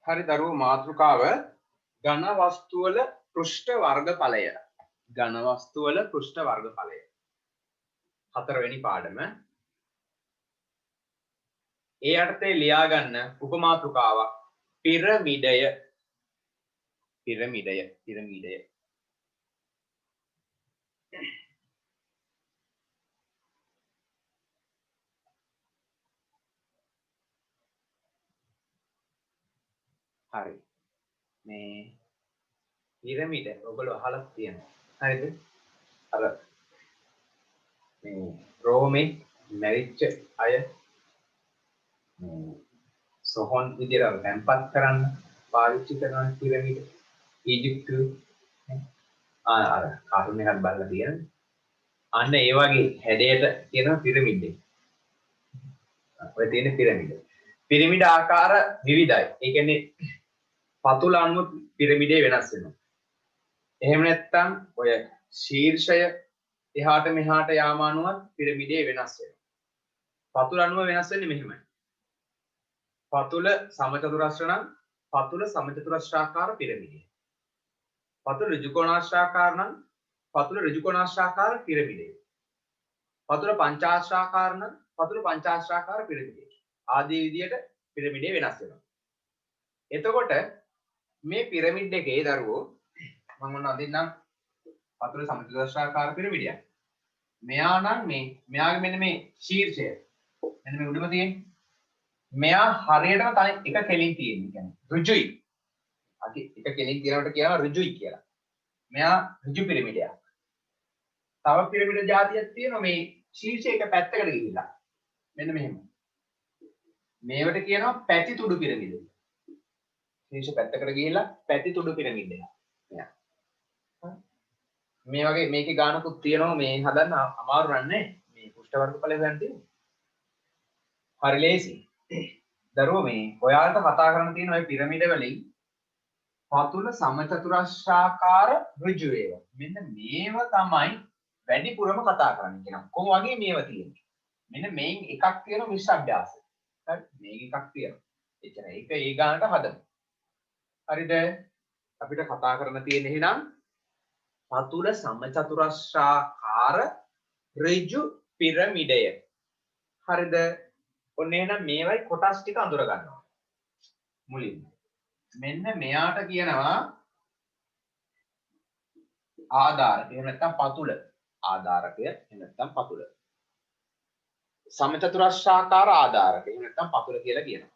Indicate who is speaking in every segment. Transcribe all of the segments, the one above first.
Speaker 1: හරි දරුවෝ මාතෘකාව ඝන වස්තු වල පෘෂ්ඨ වර්ගඵලය. ඝන වස්තු වල පෘෂ්ඨ වර්ගඵලය. හතරවෙනි පාඩම. ඒ අර්ථයේ ලියා ගන්න උපමාතෘකාවක් පිරමිඩය. පිරමිඩය. පිරමිඩය. හරි. මේ පිරමිඩ ඔයගොල්ලෝ අහලා තියෙනවා. හරිද? අර මේ රෝමේ මැරිච්ච අය සොහොන් විදියට තැන්පත් කරන්න පාවිච්චි කරන පිරමිඩ ඊජිප්තුවේ අර කාටුන් එකක් බලලා තියෙන. අන්න ඒ වගේ හැඩයට තියෙන පිරමිඩ් එක. ඔය තියෙන පිරමිඩ. පිරමිඩ ආකාර විවිධයි. ඒ කියන්නේ පතුල අනුව පිරමිඩේ වෙනස් වෙනවා. එහෙම නැත්නම් ඔය ශීර්ෂය එහාට මෙහාට යාම අනුව පිරමිඩේ වෙනස් වෙනවා. පතුල අනුව වෙනස් වෙන්නේ මෙහෙමයි. පතුල සමචතුරස්‍ර නම් පතුල සමචතුරස්‍රාකාර පිරමිඩය. පතුල ඍජුකෝණාශ්‍රාකාර නම් පතුල ඍජුකෝණාශ්‍රාකාර පිරමිඩය. පතුල පංචාශ්‍රාකාර නම් පතුල පංචාශ්‍රාකාර පිරමිඩය. ආදී විදියට පිරමිඩේ වෙනස් වෙනවා. එතකොට මේ පිරමිඩ් එකේ දරුවෝ මම ඔන්න අදින්නම් පතුල සමචතුරස්‍රාකාර පිරමිඩයක්. මෙයා නම් මෙයාගේ මෙන්න මේ ශීර්ෂය මෙන්න මේ උඩම තියෙන්නේ. මෙයා හරියටම තනි එක කෙලින් තියෙන්නේ. කියන්නේ ඍජුයි. අපි එක කෙලින් කියනකොට කියනවා ඍජුයි කියලා. මෙයා ඍජු පිරමිඩයක්. තව පිරමිඩ જાතියක් තියෙනවා මේ ශීර්ෂය එක පැත්තකට ගිහිල්ලා. මෙන්න මෙහෙම. මේවට කියනවා පැති තුඩු පිරමිඩ. ශීර්ෂ පැත්තකට ගිහිල්ලා පැති තුඩු පිරමිඩ එක. මෙයා. මේ වගේ මේකේ ගානකුත් තියෙනවා මේ හදන්න අමාරු නන්නේ. මේ පුෂ්ඨ වර්ගඵල හොයන්න තියෙන්නේ. හරි ලේසි. දරුවෝ මේ ඔයාලට කතා කරන්න තියෙන ওই පිරමිඩ වලින් පතුල සමචතුරස්‍රාකාර ඍජු ඒවා. මෙන්න මේව තමයි වැඩිපුරම කතා කරන්නේ කියනවා. කොහොම වගේ මේව තියෙන්නේ. මෙන්න මේන් එකක් තියෙනවා මිශ්‍ර අභ්‍යාසය. හරි මේක එකක් තියෙනවා. එච්චර ඒක ඒ ගානට හදමු. හරිද? අපිට කතා කරන්න තියෙන එහෙනම් පතුල සමචතුරස්‍රාකාර ඍජු පිරමිඩය. හරිද? ඔන්න එහෙනම් මේවයි කොටස් ටික අඳුර ගන්නවා. මුලින්ම මෙන්න මෙයාට කියනවා ආධාරක. එහෙම නැත්නම් පතුල. ආධාරකය එහෙම නැත්නම් පතුල. සමචතුරස්‍රාකාර ආධාරක. එහෙම නැත්නම් පතුල කියලා කියනවා.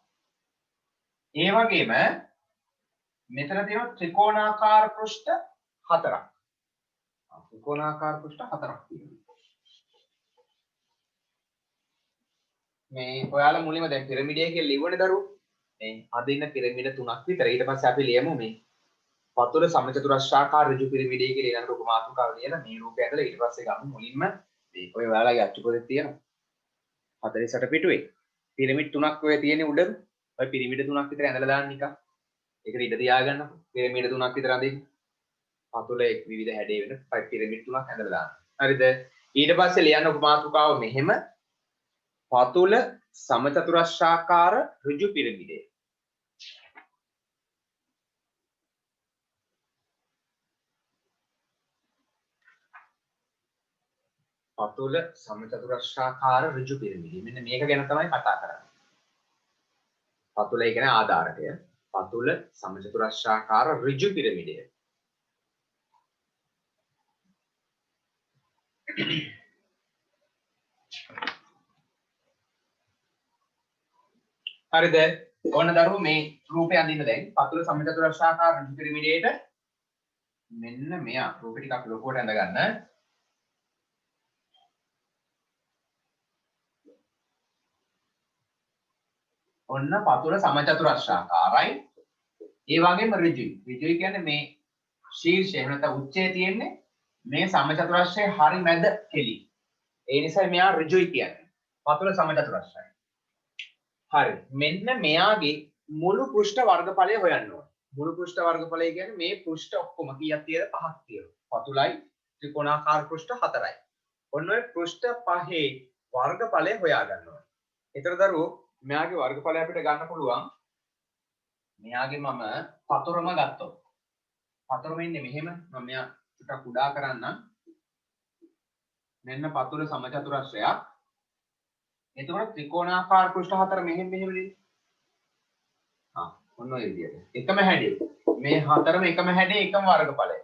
Speaker 1: ඒ වගේම මෙතන තියෙනවා ත්‍රිකෝණාකාර පෘෂ්ඨ හතරක්. ත්‍රිකෝණාකාර පෘෂ්ඨ හතරක් තියෙනවා. මේ ඔයාලා මුලින්ම දැන් පිරමිඩය කියලා ලිව්වනේ දරුවෝ. මේ අද ඉන්න පිරමිඩ තුනක් විතර. ඊට පස්සේ අපි ලියමු මේ පතුල සමචතුරස්‍රාකාර ඍජු පිරමිඩය කියලා ඊළඟ උපමාතෘකාව ලියලා මේ රූපය ඇදලා ඊට පස්සේ ගමු මුලින්ම මේ ඔය ඔයාලගේ අච්චු පොතේ තියෙනවා. 48 පිටුවේ. පිරමිඩ් තුනක් ඔය තියෙන්නේ උඩම. ඔය පිරමිඩ තුනක් විතර ඇඳලා දාන්න නිකන්. ඒකට ඉඩ තියාගන්න. පිරමිඩ තුනක් විතර අඳින්න. පතුලේ විවිධ හැඩේ වෙන පිරමිඩ් තුනක් ඇඳලා දාන්න. හරිද? ඊට පස්සේ ලියන්න උපමාතෘකාව මෙහෙම පතුල සමචතුරස්‍රාකාර ඍජු පිරමිඩය. පතුල සමචතුරස්‍රාකාර ඍජු පිරමිඩය. මෙන්න මේක ගැන තමයි කතා කරන්නේ. පතුල කියන්නේ ආධාරකය. පතුල සමචතුරස්‍රාකාර ඍජු පිරමිඩය. හරිද? ඕන දරුවෝ මේ රූපය අඳින්න දැන් පතුල සමචතුරස්‍රාකාර ඍජු පිරමිඩයට මෙන්න මෙයා රූපේ ටිකක් ලොකුවට ඇඳ ගන්න. ඔන්න පතුල සමචතුරස්‍රාකාරයි. ඒ වගේම ඍජුයි. ඍජුයි කියන්නේ මේ ශීර්ෂය එහෙම නැත්නම් උච්චය තියෙන්නේ මේ සමචතුරස්‍රයේ හරි මැද කෙලි. ඒ නිසා මෙයා ඍජුයි කියන්නේ. පතුල සමචතුරස්‍රයි. හරි. මෙන්න මෙයාගේ මුළු පෘෂ්ඨ වර්ගඵලය හොයන්න ඕනේ. මුළු පෘෂ්ඨ වර්ගඵලය කියන්නේ මේ පෘෂ්ඨ ඔක්කොම කීයක් තියෙද? 5ක් තියෙනවා. පතුලයි ත්‍රිකෝණාකාර පෘෂ්ඨ 4යි. ඔන්න ඔය පෘෂ්ඨ පහේ වර්ගඵලය හොයා ගන්න ඕනේ. ඒතර දරුවෝ මෙයාගේ වර්ගඵලය අපිට ගන්න පුළුවන් මෙයාගේ මම පතුරම ගත්තොත් පතුරම ඉන්නේ මෙහෙම මම මෙයා ටිකක් උඩා කරන්නම් මෙන්න පතුර සමචතුරස්‍රයක් එතකොට ත්‍රිකෝණාකාර පෘෂ්ඨ හතර මෙහෙම නේ ඔන්න ඔය විදියට එකම හැඩය මේ හතරම එකම හැඩේ එකම වර්ගඵලය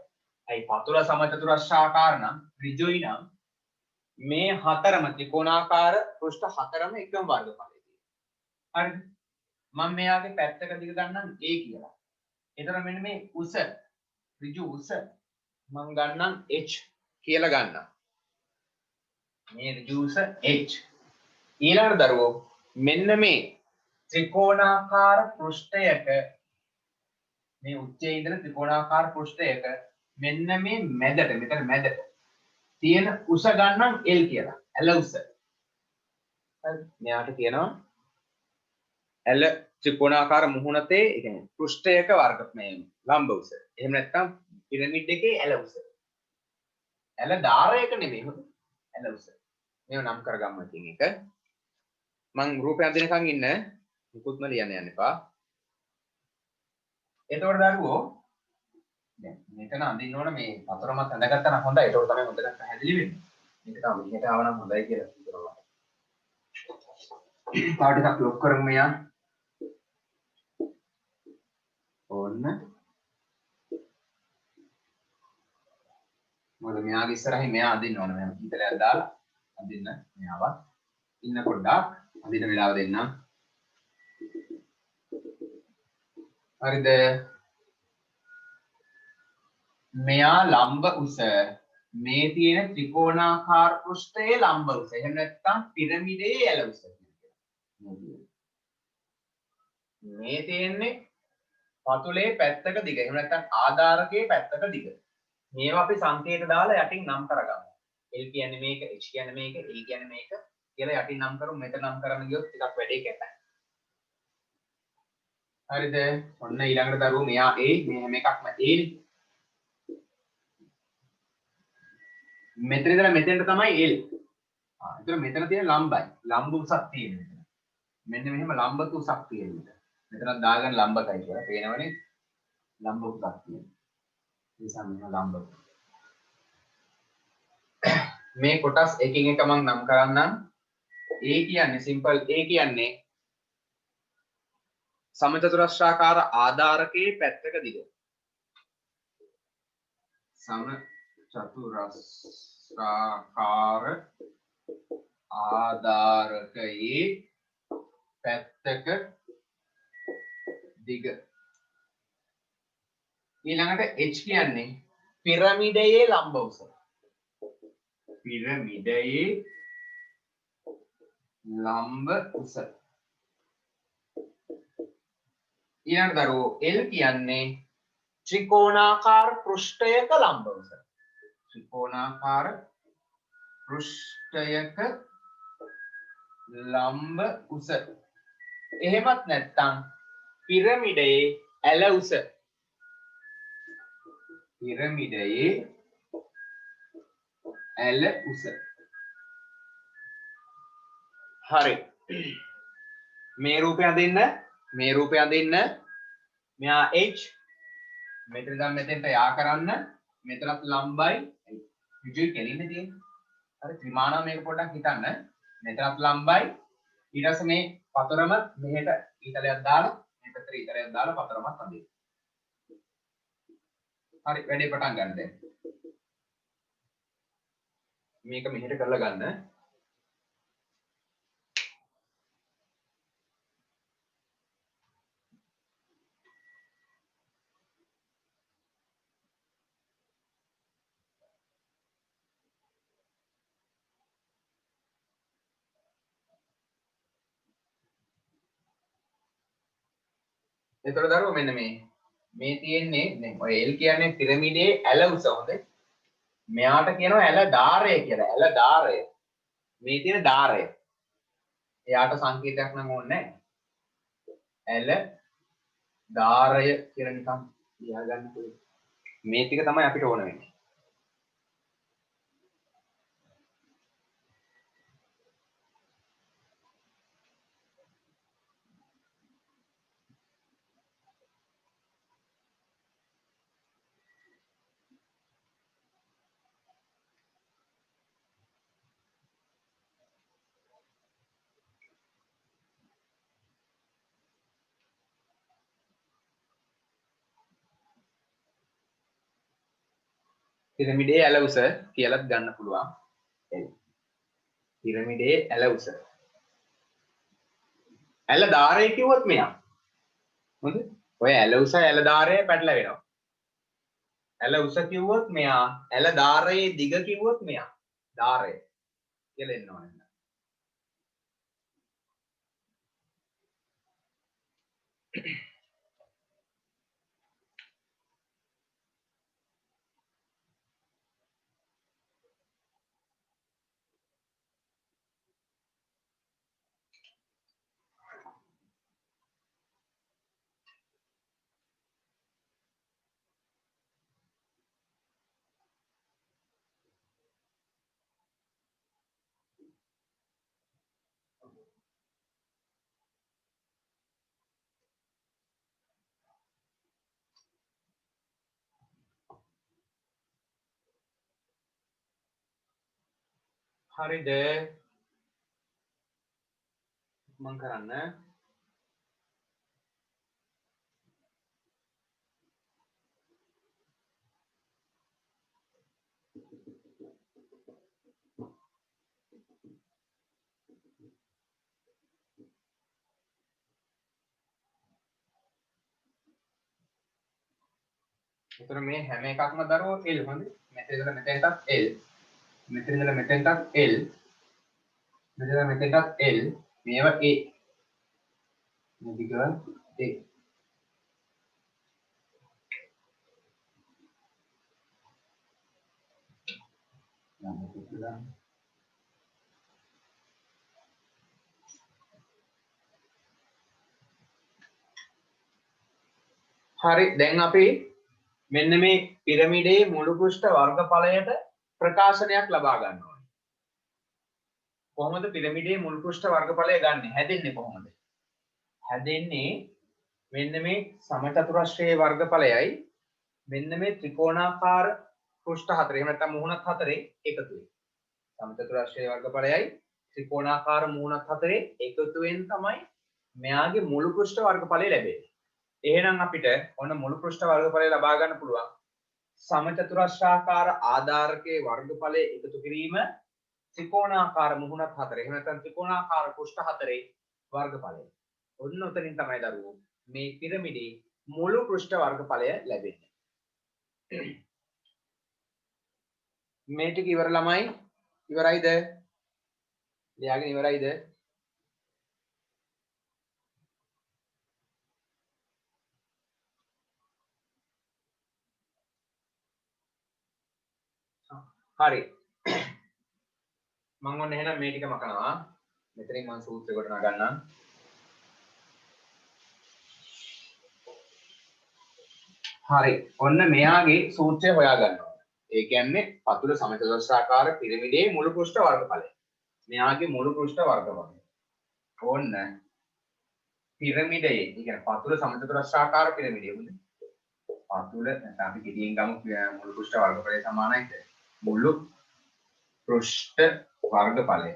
Speaker 1: අයි පතුර සමචතුරස්‍රාකාර නම් ඍජුයි නම් මේ හතරම ත්‍රිකෝණාකාර පෘෂ්ඨ හතරම එකම වර්ගඵලය හරිද මම මෙයාගේ පැත්තක දිග ගන්නම් a කියලා එතන මෙන්න මේ උස ඍජු උස මම ගන්නම් h කියලා ගන්නම් මේ ඍජු උස h ඊළඟට දරුවෝ මෙන්න මේ ත්‍රිකෝණාකාර පෘෂ්ඨයක මේ උච්චයේ ඉඳලා ත්‍රිකෝණාකාර පෘෂ්ඨයක මෙන්න මේ මැදට මෙතන මැදට තියෙන උස ගන්නම් L කියලා. L උස. හරි. මෙයාට කියනවා L ත්‍රිකෝණාකාර මුහුණතේ ඒ කියන්නේ පෘෂ්ඨයක වර්ග මේ ලම්බ උස. එහෙම නැත්නම් පිරමිඩ් එකේ L උස. L ධාරයක නෙමෙයි හොඳ. L උස. මේව නම් කරගමු ඉතින් එක. මං රූපය අඳිනකන් ඉන්න මුකුත්ම ලියන්න යන්න එපා. එතකොට දරුවෝ දැන් මෙතන අඳින්න ඕන මේ වතුරමත් ඇඳගත්තා නම් හොඳයි. ඒක තමයි හොඳට පැහැදිලි වෙන්නේ. මේක තමයි මෙහෙට ආව නම් හොඳයි කියලා හිතනවා. තව ටිකක් ලොක් කරමු මෙයා. ඕන්න. මොකද මෙයාගේ ඉස්සරහින් මෙයා අඳින්න ඕන. මම හිතලයක් දාලා අඳින්න මෙයාවත් ඉන්න පොඩ්ඩක් අඳින්න වෙලාව දෙන්නම්. හරිද? මෙයා ලම්බ උස මේ තියෙන ත්‍රිකෝණාකාර පෘෂ්ඨයේ ලම්බ උස. එහෙම නැත්නම් පිරමිඩයේ ඇල උස මේ තියෙන්නේ පතුලේ පැත්තක දිග. එහෙම නැත්නම් ආධාරකයේ පැත්තක දිග. මේවා අපි සංකේත දාලා යටින් නම් කරගමු. L කියන්නේ මේක, H කියන්නේ මේක, E කියන්නේ මේක කියලා යටින් නම් කරමු. මෙතන නම් කරන්න ගියොත් ටිකක් වැඩේ කැතයි. හරිද? ඔන්න ඊළඟට දරුවෝ මෙයා A මේ හැම එකක්ම A නේ. මෙතන ඉඳලා මෙතෙන්ට තමයි L. එතන මෙතන තියෙන ලම්බයි. ලම්බ උසක් තියෙන මෙතන. මෙන්න මෙහෙම ලම්බ උසක් තියෙන මෙතන. මෙතනක් දාගන්න ලම්බකයි කියලා. පේනවනේ? ලම්බ උසක් තියෙන. මේ සම්මත ලම්බ. මේ කොටස් එකින් එක මම නම් කරන්නම්. A කියන්නේ සිම්පල් A කියන්නේ සමචතුරස්‍රාකාර ආධාරකයේ පැත්තක දිග. සමචතුරස්‍රාකාර ආධාරකයේ පැත්තක දිග. ඊළඟට H කියන්නේ පිරමිඩයේ ලම්බ උස. පිරමිඩයේ ලම්බ උස. ඊළඟට දරුවෝ L කියන්නේ ත්‍රිකෝණාකාර පෘෂ්ඨයක ලම්බ උස. ත්‍රිකෝණාකාර පෘෂ්ඨයක ලම්බ උස. එහෙමත් නැත්නම් පිරමිඩයේ ඇල උස. පිරමිඩයේ ඇල උස. හරි. මේ රූපය අඳින්න මෙයා H මෙතන ඉඳන් මෙතෙන්ට යා කරන්න මෙතනත් ලම්බයි ඍජුයි කෙලින්නේ තියෙන්නේ. හරි ත්‍රිමාණව මේක පොඩ්ඩක් හිතන්න. මෙතනත් ලම්බයි ඊට පස්සේ මේ පතරම මෙහෙට ඊතලයක් දාලා මේ පැත්තට ඊතලයක් දාලා පතරමත් අඳින්න. හරි වැඩේ පටන් ගන්න දැන්. මේක මෙහෙට කරලා ගන්න. එතකොට දරුවෝ මෙන්න මේ තියෙන්නේ දැන් ඔය L කියන්නේ පිරමිඩයේ ඇල උස හොඳේ. මෙයාට කියනවා ඇල ධාරය කියලා. ඇල ධාරය. මේ තියෙන ධාරය. එයාට සංකේතයක් නම් ඕනේ නැහැ. ඇල ධාරය කියලා නිකන් ලියා ගන්න පුළුවන්. මේ ටික තමයි අපිට ඕන වෙන්නේ. පිරමිඩේ ඇල උස කියලාත් ගන්න පුළුවන්. L. පිරමිඩේ ඇල උස. ඇල ධාරය කිව්වොත් මෙයා. හොඳ. ඔය ඇල උස ඇල ධාරය පැටල වෙනවා. ඇල උස කිව්වොත් මෙයා, ඇල ධාරයේ දිග කිව්වොත් මෙයා. ධාරය කියලා එන්න ඕනේ. හරිද? මම කරන්න. එතන මේ හැම එකක්ම දරුවෝ L හොඳ. මෙතන ඉඳලා මෙතෙන්ටත් L. මෙතන ඉඳලා මෙතෙන්ටත් L. මෙතන මෙතෙන්ටත් L. මේවා A. මේ දිග A. හරි දැන් අපි මෙන්න මේ පිරමිඩේ මුළු පෘෂ්ඨ වර්ගඵලයට ප්‍රකාශනයක් ලබා ගන්න ඕනේ. කොහොමද පිරමිඩේ මුළු පෘෂ්ඨ වර්ගඵලය ගන්නෙ? හැදෙන්නේ කොහොමද? හැදෙන්නේ මෙන්න මේ සමචතුරස්‍රයේ වර්ගඵලයයි මෙන්න මේ ත්‍රිකෝණාකාර පෘෂ්ඨ හතරේ එහෙම නැත්නම් මුහුණත් හතරේ එකතුවෙන්. සමචතුරස්‍රයේ වර්ගඵලයයි ත්‍රිකෝණාකාර මුහුණත් හතරේ එකතුවෙන් තමයි මෙයාගේ මුළු පෘෂ්ඨ වර්ගඵලය ලැබෙන්නේ. එහෙනම් අපිට ඔන්න මුළු පෘෂ්ඨ වර්ගඵලය ලබා ගන්න පුළුවන්. සමචතුරස්‍රාකාර ආධාරකයේ වර්ගඵලය එකතු කිරීම ත්‍රිකෝණාකාර මුහුණත් හතරේ එහෙම නැත්නම් ත්‍රිකෝණාකාර පෘෂ්ඨ හතරේ වර්ගඵලය. ඔන්න උතනින් තමයි දරුවෝ මේ පිරමිඩේ මුළු පෘෂ්ඨ වර්ගඵලය ලැබෙන්නේ. මේ ටික ඉවර ළමයි ඉවරයිද? ලියාගෙන ඉවරයිද? හරි. මම ඔන්න එහෙනම් මේ ටික මකනවා. මෙතනින් මම සූත්‍රය කොට නගන්නම්. හරි. ඔන්න මෙයාගේ සූත්‍රය හොයා ගන්නවා. ඒ කියන්නේ පතුල සමචතුරස්‍රාකාර පිරමිඩේ මුළු පෘෂ්ඨ වර්ගඵලය. මෙයාගේ මුළු පෘෂ්ඨ වර්ගඵලය. ඕන්න පිරමිඩයේ කියන්නේ පතුල සමචතුරස්‍රාකාර පිරමිඩය උනේ. පතුල අපි කෙටියෙන් ගමු මුළු පෘෂ්ඨ වර්ගඵලය සමානයි. මුළු පෘෂ්ඨ වර්ගඵලය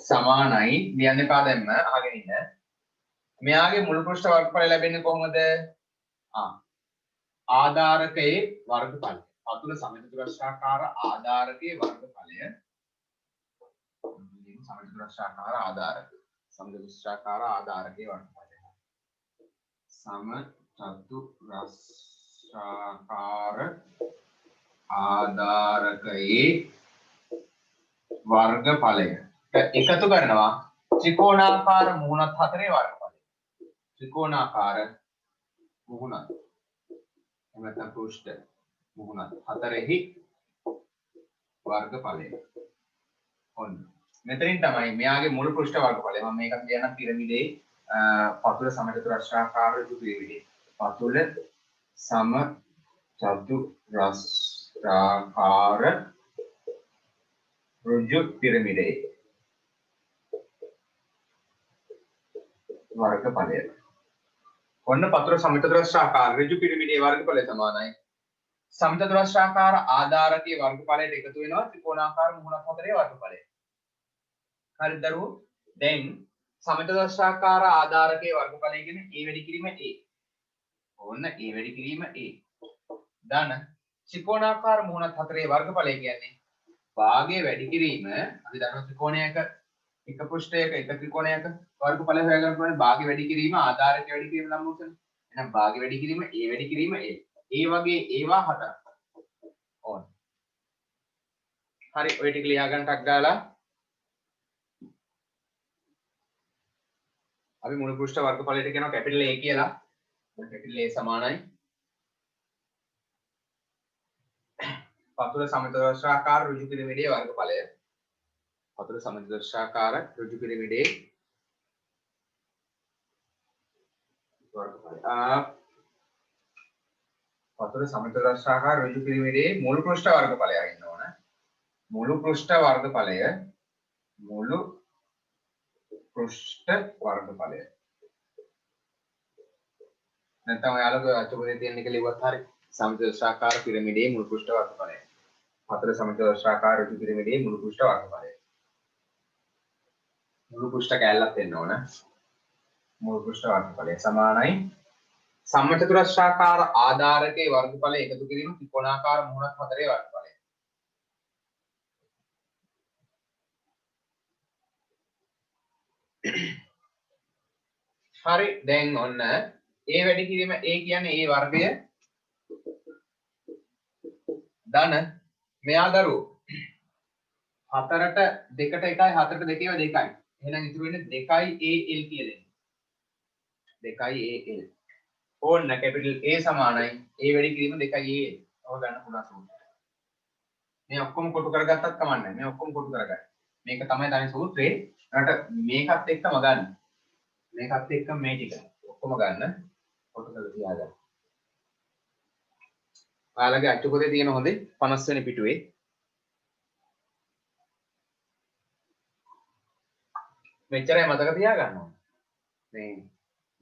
Speaker 1: සමානයි ලියන්න එපා දැම්ම අහගෙන ඉන්න. මෙයාගේ මුළු පෘෂ්ඨ වර්ගඵලය ලැබෙන්නේ කොහොමද? ආධාරකයේ වර්ගඵලය. පතුල සමචතුරස්‍රාකාර ආධාරකයේ වර්ගඵලය. සමචතුරස්‍රාකාර ආධාරකය. සමචතුරස්‍රාකාර ආධාරකයේ වර්ගඵලය. සමචතුරස්‍රාකාර ආධාරකයේ වර්ගඵලය එකතු කරනවා ත්‍රිකෝණාකාර මුහුණත් හතරේ වර්ගඵලය. ත්‍රිකෝණාකාර මුහුණත් එමෙතන පෘෂ්ඨ මුහුණත් හතරෙහි වර්ගඵලය. ඔන්න මෙතනින් තමයි මෙයාගේ මුළු පෘෂ්ඨ වර්ගඵලය. මම මේකත් කියන්න පිරමිඩේ පතුල සමචතුරස්‍රාකාර ඍජු පිරමිඩේ. පතුල සමචතුරස්‍රාකාර ඍජු පිරමිඩේ වර්ගඵලය. ඔන්න පතුල සමචතුරස්‍රාකාර ඍජු පිරමිඩේ වර්ගඵලය සමානයි සමචතුරස්‍රාකාර ආධාරකයේ වර්ගඵලයට එකතු වෙනවා ත්‍රිකෝණාකාර මුහුණත් හතරේ වර්ගඵලය. හරිද දරුවෝ? දැන් සමචතුරස්‍රාකාර ආධාරකයේ වර්ගඵලය කියන්නේ a වැඩි කිරීම a. ඕන්න a වැඩි කිරීම a. ධන ත්‍රිකෝණාකාර මුහුණත් හතරේ වර්ගඵලය කියන්නේ භාගයේ වැඩි කිරීම. අපි දන්නවා ත්‍රිකෝණයක එක පෘෂ්ඨයක එක ත්‍රිකෝණයක වර්ගඵලය හොයාගන්න පුළුවන් භාගය වැඩි කිරීම ආධාරක වැඩි කිරීම නම් උසන. එහෙනම් භාගය වැඩි කිරීම වැඩි කිරීම ඒ වගේ ඒවා හතරක් ඕන. හරි ඔය ටික ලියා ගන්න ටක් ගාලා අපි මුළු පෘෂ්ඨ වර්ගඵලයට කියනවා කැපිටල් A කියලා. කැපිටල් A සමානයි පතුල සමචතුරස්‍රාකාර ඍජු පිරමිඩේ වර්ගඵලය. පතුල සමචතුරස්‍රාකාර ඍජු පිරමිඩේ වර්ගඵලය. පතුල සමචතුරස්‍රාකාර ඍජු පිරමිඩේ මුළු පෘෂ්ඨ වර්ගඵලය ඉන්න ඕන. මුළු පෘෂ්ඨ වර්ගඵලය මුළු පෘෂ්ඨ වර්ගඵලය. නැත්නම් ඔයාලගේ අචුපතේ තියෙන එක ලිව්වත් හරි. සමචතුරස්‍රාකාර පිරමිඩේ මුළු පෘෂ්ඨ වර්ගඵලය. පතුල සමචතුරස්‍රාකාර ඍජු පිරමිඩේ මුළු පෘෂ්ඨ වර්ගඵලය. මුළු පෘෂ්ඨ කැලලක් දෙන්න ඕන. මුළු පෘෂ්ඨ වර්ගඵලය සමානයි සමචතුරස්‍රාකාර ආධාරකයේ වර්ගඵලය එකතු කිරීම ත්‍රිකෝණාකාර මුහුණත් හතරේ වර්ගඵලය. හරි දැන් ඔන්න A වැඩි කිරීම A කියන්නේ A වර්ගය ධන මෙයා දරුවෝ 4ට 2ට 1යි 4ට 2ව 2යි. එහෙනම් ඉතුරු වෙන්නේ 2යි AL කියලා දෙන්න. 2යි AL. ඕන්න කැපිටල් A සමානයි A වැඩි කිරීම 2යි AL. ඔය ගන්න පුළුවන් සූත්‍රය. මේ ඔක්කොම කොටු කරගත්තත් කමක් නැහැ. මේ ඔක්කොම කොටු කරගන්න. මේක තමයි තනි සූත්‍රේ. ඊට මේකත් එක්කම ගන්න. මේකත් එක්කම මේ ටික ඔක්කොම ගන්න. කොටු කරලා තියාගන්න. ඔයාලගේ අච්චු පොතේ තියෙන හොඳේ 50 වෙනි පිටුවේ මෙච්චරයි මතක තියාගන්න ඕනේ. මේ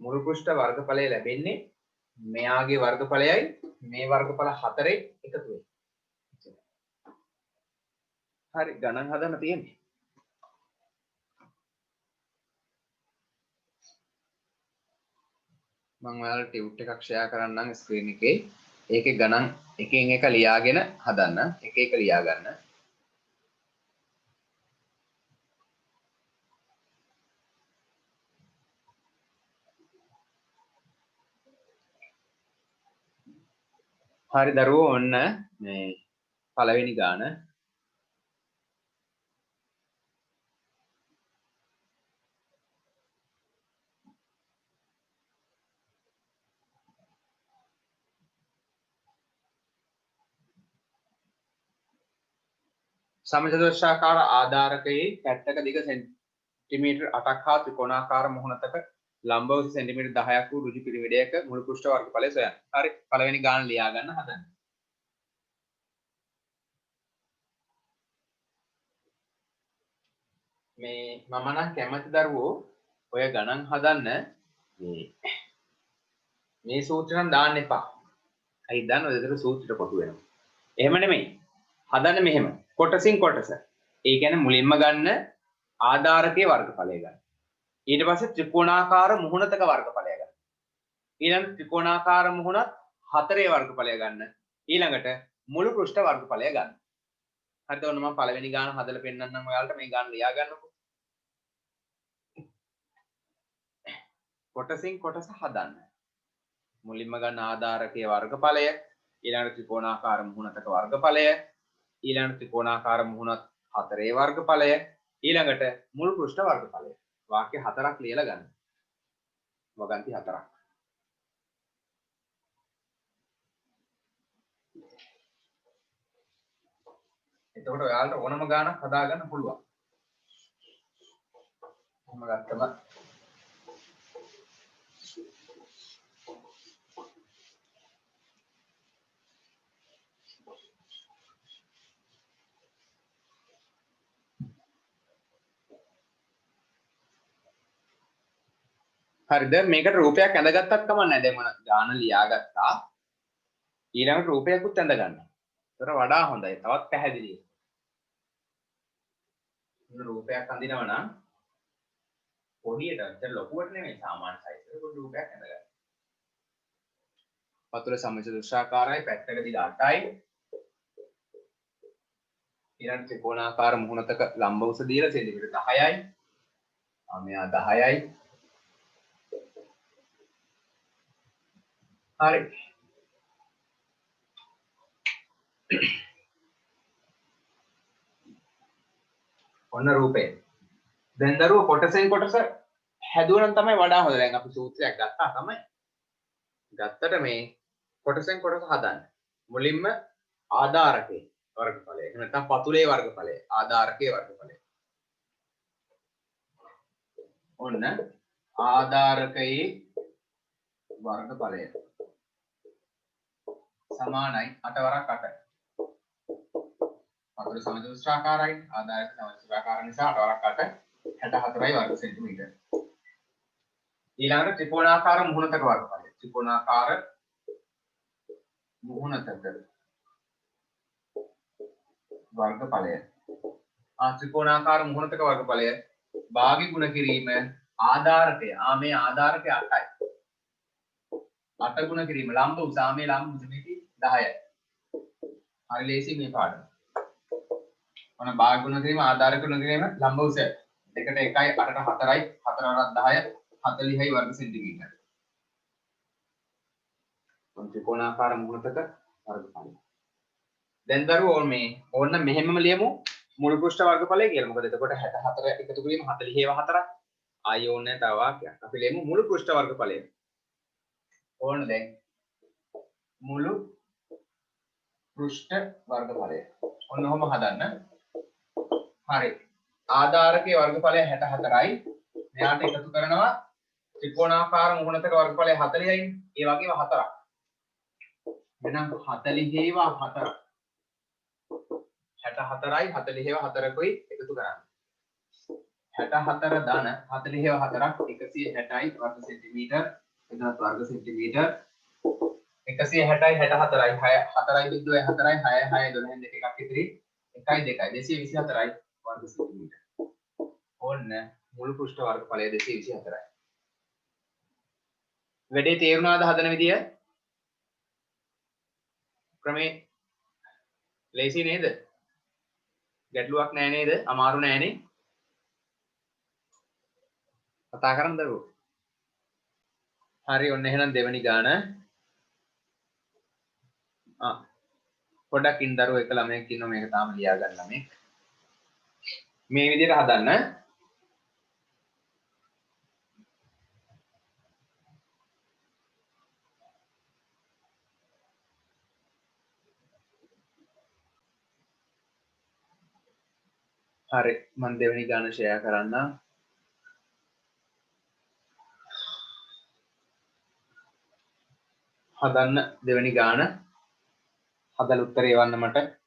Speaker 1: මුළු පෘෂ්ඨ වර්ගඵලය ලැබෙන්නේ මෙයාගේ වර්ගඵලයයි මේ වර්ගඵල හතරේ එකතු වෙයි. හරි ගණන් හදන්න තියෙන්නේ. මම ඔයාලට ටියුට් එකක් ෂෙයා කරන්නම් ස්ක්‍රීන් එකේ. ඒකේ ගණන් එකෙන් එක ලියාගෙන හදන්න. එක එක ලියා ගන්න. හරි දරුවෝ ඔන්න මේ පළවෙනි ගාන සමචතුරස්‍රාකාර ආධාරකයේ පැත්තක දිග සෙන්ටිමීටර් 8ක් හා ත්‍රිකෝණාකාර මුහුණතක ලම්බව සෙන්ටිමීටර් 10ක් වූ ඍජු පිරමිඩයක මුළු පෘෂ්ඨ වර්ගඵලය සොයන්න. හරි පළවෙනි ගාන ලියා ගන්න හදන්න. මේ මම නම් කැමති දරුවෝ ඔය ගණන් හදන්න මේ සූත්‍රය නම් දාන්න එපා. අයි දන්නවද ඒතර සූත්‍රයට කොටු වෙනවා. එහෙම නෙමෙයි. හදන්න මෙහෙම. කොටසින් කොටස. ඒ කියන්නේ මුලින්ම ගන්න ආධාරකයේ වර්ගඵලය ගන්න. ඊට පස්සේ ත්‍රිකෝණාකාර මුහුණතක වර්ගඵලය ගන්න. ඊළඟ ත්‍රිකෝණාකාර මුහුණත් හතරේ වර්ගඵලය ගන්න. ඊළඟට මුළු පෘෂ්ඨ වර්ගඵලය ගන්න. හරිද? ඔන්න මම පළවෙනි ගාන හදලා පෙන්නන්නම් ඔයාලට. මේ ගාන ලියා ගන්නකො. කොටසින් කොටස හදන්න. මුලින්ම ගන්න ආධාරකයේ වර්ගඵලය, ඊළඟට ත්‍රිකෝණාකාර මුහුණතක වර්ගඵලය, ඊළඟට ත්‍රිකෝණාකාර මුහුණත් හතරේ වර්ගඵලය, ඊළඟට මුළු පෘෂ්ඨ වර්ගඵලය. වාක්‍ය හතරක් ලියලා ගන්න. වගන්ති හතරක්. එතකොට ඔයාලට ඕනම ගානක් හදා ගන්න පුළුවන්. මම ගත්තම හරිද? මේකට රූපයක් ඇඳගත්තත් කමක් නැහැ. දැන් මම ගාන ලියාගත්තා. ඊළඟට රූපයකුත් ඇඳ ගන්න. ඒතර වඩා හොඳයි. තවත් පැහැදිලියි. රූපයක් අඳිනවා නම් පොඩියට ලොකුවට නෙමෙයි සාමාන්‍ය සයිස් එකට පොඩි රූපයක් ඇඳගන්න. වතුර සමචතුරාකාරයි පැත්තක දිග 8යි. ඊළඟ ත්‍රිකෝණාකාර මුහුණතක ලම්බ උස දීලා සෙන්ටිමීටර් 10යි. මෙයා 10යි. හරි. ඔන්න රූපේ. දැන් දරුවෝ කොටසෙන් කොටස හැදුවනම් තමයි වඩා හොඳ. දැන් අපි සූත්‍රයක් ගත්තා තමයි. ගත්තට මේ කොටසෙන් කොටස හදන්න. මුලින්ම ආධාරකේ වර්ගඵලය. එහෙම නැත්නම් පතුලේ වර්ගඵලය. ආධාරකයේ වර්ගඵලය. ඔන්න ආධාරකයේ වර්ගඵලය සමානයි 8 වරක් 8යි. පතුල සමචතුරාකාරයි. ආධාරක සමචතුරාකාර නිසා 8 වරක් 8 64යි වර්ග සෙන්ටිමීටර. ඊළඟට ත්‍රිකෝණාකාර මුහුණතක වර්ගඵලය. ත්‍රිකෝණාකාර මුහුණතක වර්ගඵලය. ත්‍රිකෝණාකාර මුහුණතක වර්ගඵලය භාගි ගුණ කිරීම ආධාරකය. මේ ආධාරකය 8යි. 8 ගුණ කිරීම ලම්බ උස මේ ලම්බ උස මෙති 10යි. හරි ලේසි මේ පාඩම. ඔන්න භාග ගුණ කිරීම ආධාරක ගුණ කිරීම ලම්බ උස දෙකට 1යි 8ට 4යි 4 වරක් 10 40යි වර්ග සෙන්ටිමීටර. ත්‍රිකෝණාකාර මුහුණතක වර්ගඵලය. දැන් දරුවෝ මේ ඕන්න මෙහෙමම ලියමු මුළු පෘෂ්ඨ වර්ගඵලය කියලා. මොකද එතකොට 64 එකතු කිරීම 40 ඒවා 4ක්. ආයෙ ඕනේ තව වාක්‍යයක්. අපි ලියමු මුළු පෘෂ්ඨ වර්ගඵලය. ඕන්න දැන් මුළු පෘෂ්ඨ වර්ගඵලය. ඔන්න ඔහොම හදන්න. හරි. ආධාරකයේ වර්ගඵලය 64යි. මෙයාට එකතු කරනවා ත්‍රිකෝණාකාර මුහුණතක වර්ගඵලය 40යි. ඒ වගේම 4ක්. එහෙනම් 40 ඒවා 4ක්. 64යි 40 ඒවා 4කුයි එකතු කරන්න. 64 ධන 40 ඒවා 4ක් 160යි වර්ග සෙන්ටිමීටර. එතනත් වර්ග සෙන්ටිමීටර 160යි 64යි 4යි බිඳුවයි 4යි 6යි 6 12න් දෙක එකක් ඉතිරි 1යි 2යි 224යි වර්ග සෙන්ටිමීටර. ඕන්න මුළු පෘෂ්ඨ වර්ගඵලය 224යි. වැඩේ තේරුණාද හදන විදිය? ක්‍රමේ ලේසි නේද? ගැටලුවක් නෑ නේද? අමාරු නෑනේ. කතා කරන්න දරුවෝ. හරි ඔන්න එහෙනම් දෙවෙනි ගාන. පොඩක් ඉන්න දරුවෝ එක ළමයෙක් ඉන්නවා මේක තාම ලියා ගන්න ළමයෙක්. මේ විදිහට හදන්න. හරි මම දෙවෙනි ගාන ෂෙයා කරන්නම්. හදන්න දෙවෙනි ගාන. හදලා උත්තරේ එවන්න මට.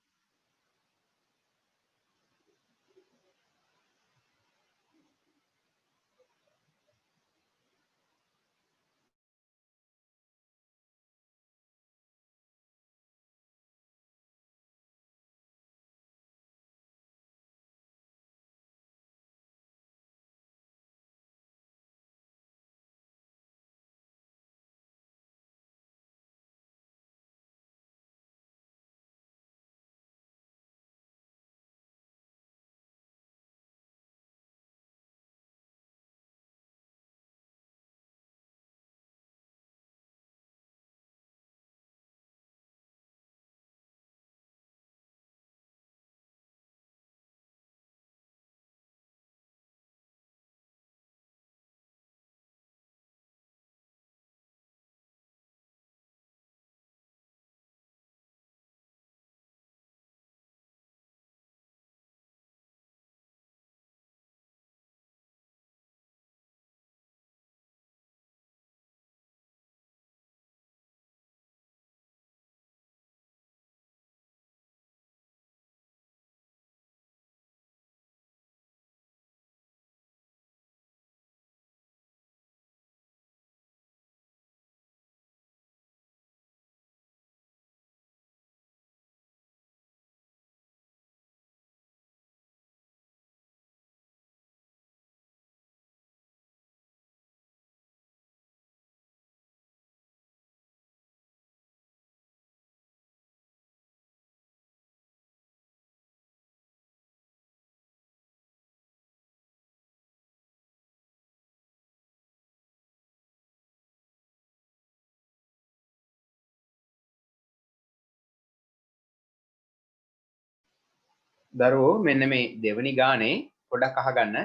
Speaker 1: දරුවෝ මෙන්න මේ දෙවෙනි ගානේ පොඩක් අහගන්න.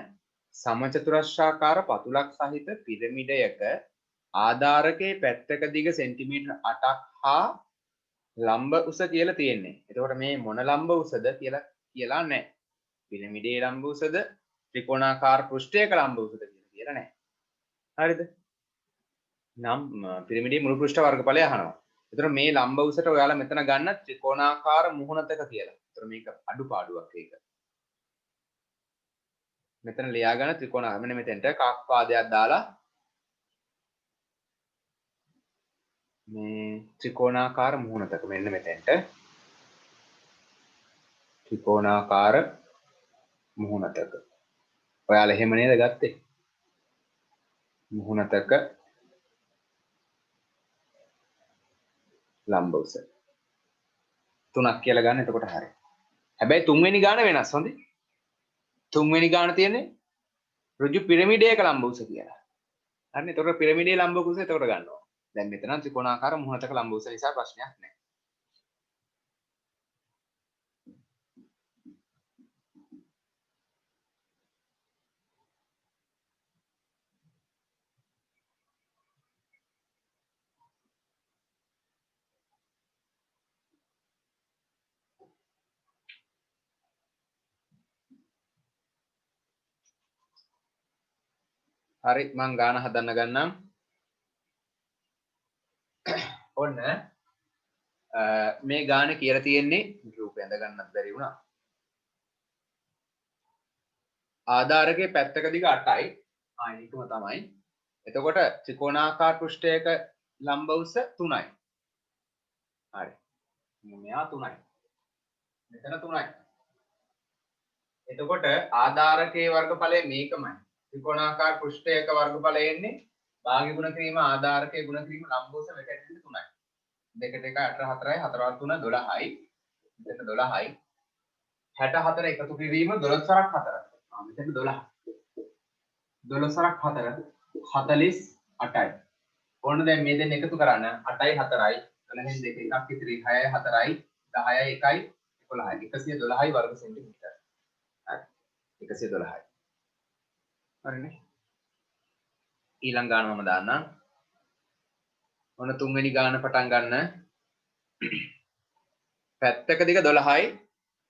Speaker 1: සමචතුරස්‍රාකාර පතුලක් සහිත පිරමිඩයක ආධාරකයේ පැත්තක දිග සෙන්ටිමීටර් 8ක් හා ලම්බ උස කියලා තියෙන්නේ. එතකොට මේ මොන ලම්බ උසද කියලා නැහැ. පිරමිඩේ ලම්බ උසද ත්‍රිකෝණාකාර පෘෂ්ඨයක ලම්බ උසද කියලා නැහැ. හරිද? නම් පිරමිඩේ මුළු පෘෂ්ඨ වර්ගඵලය අහනවා. එතකොට මේ ලම්බ උසට ඔයාලා මෙතන ගන්න ත්‍රිකෝණාකාර මුහුණතක කියලා. එතකොට මේක අඩුපාඩුවක් ඒක. මෙතන ලියා ගන්න ත්‍රිකෝණ මෙන්න මෙතෙන්ට කක් පාදයක් දාලා මේ ත්‍රිකෝණාකාර මුහුණතක මෙන්න මෙතෙන්ට ත්‍රිකෝණාකාර මුහුණතක ඔයාලා එහෙම නේද ගත්තේ මුහුණතක ලම්බ උස තුනක් කියලා ගන්න එතකොට හරි. හැබැයි තුන්වෙනි ගාන වෙනස් හොඳේ. තුන්වෙනි ගාන තියෙන්නේ ඍජු පිරමිඩයක ලම්බ උස කියලා. හරිනේ. එතකොට පිරමිඩයේ ලම්බ උස එතකොට ගන්නවා. දැන් මෙතන ත්‍රිකෝණාකාර මුහුණතක ලම්බ උස නිසා ප්‍රශ්නයක් නැහැ. හරි මං ගාන හදන්න ගන්නම්. ඔන්න මේ ගාන කියලා තියෙන්නේ රූපය ඇඳ ගන්නත් බැරි වුණා. ආධාරකයේ පැත්තක දිග 8යි. ඒකම තමයි. එතකොට ත්‍රිකෝණාකාර පෘෂ්ඨයක ලම්බ උස 3යි. හරි. මෙයා 3යි. මෙතන 3යි. එතකොට ආධාරකයේ වර්ගඵලය මේකමයි. ත්‍රිකෝණාකාර පෘෂ්ඨයක වර්ගඵලය එන්නේ භාග්‍ය ගුණ කිරීම ආධාරකයේ ගුණ කිරීම ලම්බ උස මෙතන 3යි. 2 2 8 4යි 4 3 12යි. මෙතන 12යි. 64 එකතු කිරීම 12 සරක් 4යි. මෙතන 12. 12 සරක් 4 48යි. ඕන්න දැන් මේ දෙන්න එකතු කරන්න 8යි 4යි 12න් 2 එකක් ඉතිරි 6යි 4යි 10යි 1යි 11යි 112යි වර්ග සෙන්ටිමීටර. හරි 112යි. හරිනේ. ඊළඟ ගාන මම දාන්නම්. ඔන්න තුන්වෙනි ගාන පටන් ගන්න. පැත්තක දිග 12යි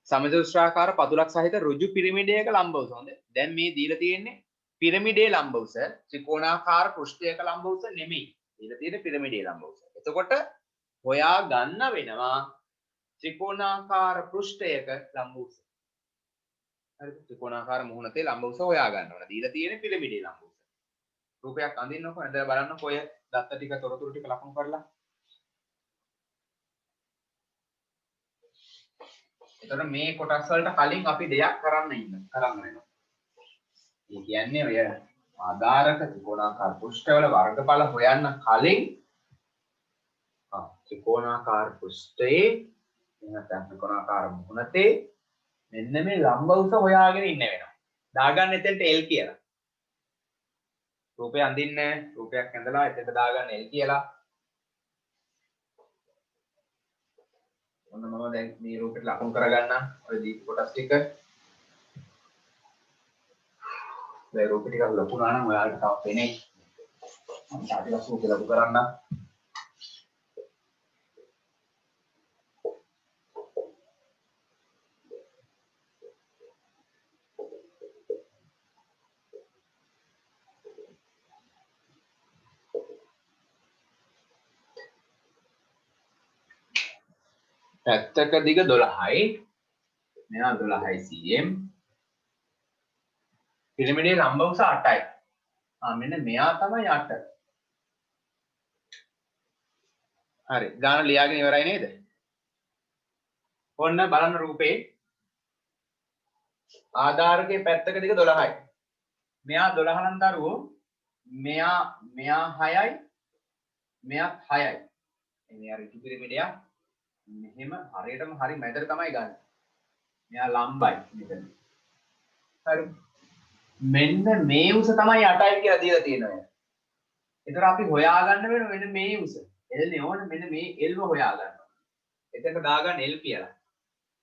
Speaker 1: සමචතුරාකාර පතුලක් සහිත ඍජු පිරමිඩයක ලම්බ උස. හොඳ. දැන් මේ දීලා තියෙන්නේ පිරමිඩේ ලම්බ උස ත්‍රිකෝණාකාර පෘෂ්ඨයක ලම්බ උස නෙමෙයි. දීලා තියෙන්නේ පිරමිඩේ ලම්බ උස. එතකොට හොයා ගන්න වෙනවා ත්‍රිකෝණාකාර පෘෂ්ඨයක ලම්බ උස. හරිද? ත්‍රිකෝණාකාර මුහුණතේ ලම්බ උස හොයා ගන්න ඕන. දීලා තියෙන්නේ පිරමිඩේ ලම්බ උස. රූපයක් අඳින්නකො ඇඳලා බලන්නකො ඔය දත්ත ටික තොරතුරු ටික ලකුණු කරලා. එතකොට මේ කොටස් වලට කලින් අපි දෙයක් කරන්න වෙනවා. ඒ කියන්නේ ඔය ආධාරක ත්‍රිකෝණාකාර පෘෂ්ඨවල වර්ගඵල හොයන්න කලින් ත්‍රිකෝණාකාර පෘෂ්ඨයේ එහෙනම් ත්‍රිකෝණාකාර මුහුණතේ මෙන්න මේ ලම්බ උස හොයාගෙන ඉන්න වෙනවා. දාගන්න එතෙන්ට L කියලා. රූපය අඳින්නේ රූපයක් ඇඳලා එතෙන්ට දාගන්න L කියලා. ඔන්න මම දැන් මේ රූපෙට ලකුණු කරගන්නම්. ඔය දීප කොටස් ටික. මේ රූපෙ ටික ලකුණා නම් ඔයාලට තව පෙනේ. මම තාටිලා රූපෙ ලකුණු කරන්න. පැත්තක දිග 12යි. මෙයා 12යි cm. පිරමිඩේ ලම්බ උස 8යි. මෙන්න මෙයා තමයි 8. හරි. ගාන ලියාගෙන ඉවරයි නේද? ඔන්න බලන්න රූපේ. ආධාරකයේ පැත්තක දිග 12යි. මෙයා 12 නම් දරුවෝ මෙයා 6යි. මෙයා 6යි. එන්නේ අර පිරමිඩයක් මෙහෙම හරියටම හරි මැදට තමයි ගන්න. මෙයා ලම්බයි මෙතන. හරි. මෙන්න මේ උස තමයි 8යි කියලා දීලා තියෙනවා. ඒතර අපි හොයාගන්න වෙන මෙන්න මේ උස. L නේ ඕන මෙන්න මේ L ව හොයාගන්න. එතනට දාගන්න L කියලා.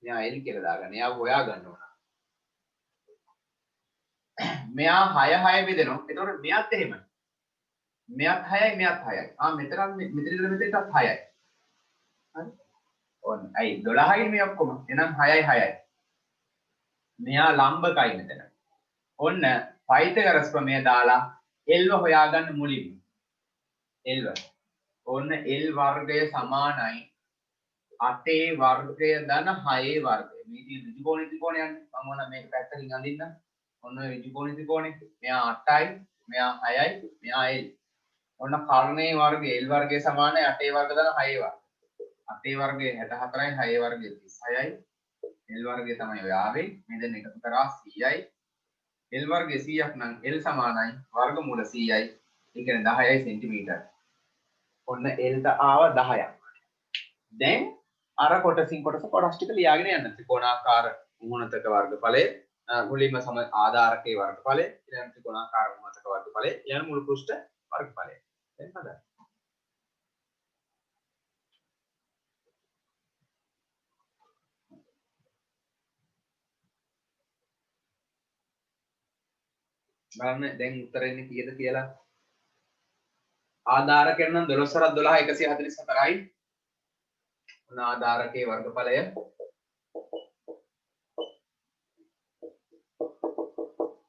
Speaker 1: මෙයා L කියලා දාගන්න. එයා හොයා ගන්න ඕන. මෙයා 6 6 බෙදෙනවා. එතකොට මෙයාත් එහෙමයි. මෙයාත් 6යි මෙයාත් 6යි. මෙතනත් මෙතන ඉඳලා මෙතනටත් 6යි. හරි. ඔන්න. අයි 12යි මේ ඔක්කොම. එහෙනම් 6යි 6යි. මෙයා ලම්බකයි මෙතන. ඔන්න පයිතගරස් ප්‍රමේය දාලා L හොයාගන්න මුලින්ම. L. ඔන්න L වර්ගය සමානයි 8 වර්ගය ධන 6 වර්ගය. මේ තියෙන ඍජුකෝණ ත්‍රිකෝණය යන්නේ. මම ඕන මේක පැත්තකින් අඳින්න. ඔන්න ඍජුකෝණ ත්‍රිකෝණය. මෙයා 8යි, මෙයා 6යි, මෙයා L. ඔන්න කර්ණයේ වර්ගය L වර්ගය සමානයි 8 වර්ග ධන 6 වර්ග. 8 වර්ගය 64යි, 6 වර්ගය 36යි. L වර්ගය තමයි ඔය ආවේ. මේ දෙන්න එකතු කරා 100යි. L වර්ගය 100ක් නම් L සමානයි වර්ගමූල 100යි. ඒ කියන්නේ 10යි සෙන්ටිමීටර. ඔන්න L ට ආව 10ක්. දැන් අර කොටසින් කොටස් ටික ලියාගෙන යන්න. ත්‍රිකෝණාකාර මුහුණතක වර්ගඵලය, මුලින්ම සම ආධාරකයේ වර්ගඵලය, ඊළඟ ත්‍රිකෝණාකාර මුහුණතක වර්ගඵලය, ඊළඟ මුළු පෘෂ්ඨ වර්ගඵලය. දැන් හදන්න. බලන්න දැන් උත්තර එන්නේ කීයද කියලා. ආධාරකයන් නම් 12 12 144යි. ඔන්න ආධාරකයේ වර්ගඵලය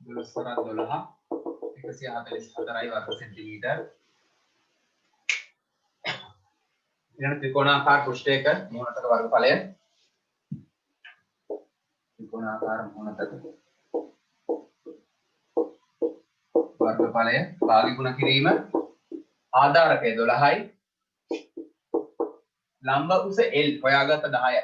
Speaker 1: 12 144යි වර්ග සෙන්ටිමීටර්. ඊළඟ ත්‍රිකෝණාකාර පෘෂ්ඨයක මුහුණතක වර්ගඵලය ත්‍රිකෝණාකාර මුහුණතක වර්ගඵලය භාගී ගුණ කිරීම ආධාරකය 12යි ලම්බ උස L හොයාගත්ත 10යි.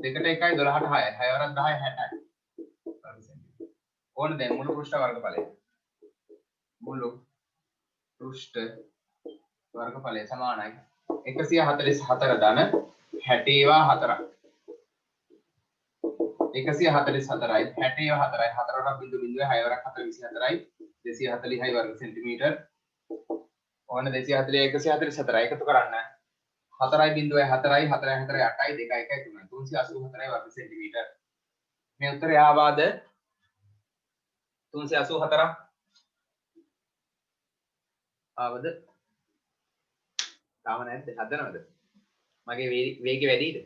Speaker 1: දෙකට 1යි 12ට 6යි. 6 වරක් 10 60යි. ඕන දැන් මුළු පෘෂ්ඨ වර්ගඵලය. මුළු පෘෂ්ඨ වර්ගඵලය සමානයි 144 ධන 60 ඒවා 4ක්. 144යි 60 ඒවා 4යි. 4 වරක් 0.0 6 වරක් 4 24යි. 240යි වර්ග සෙන්ටිමීටර්. ඕන 240 144 එකතු කරන්න. 4.4යි 4යි 4යි 8යි 2යි 1යි 3යි 384යි වර්ග සෙන්ටිමීටර්. මේ උත්තරය ආවාද 384ක් ආවද? තාම නැද්ද? හදනවද? මගේ වේගය වැඩිද?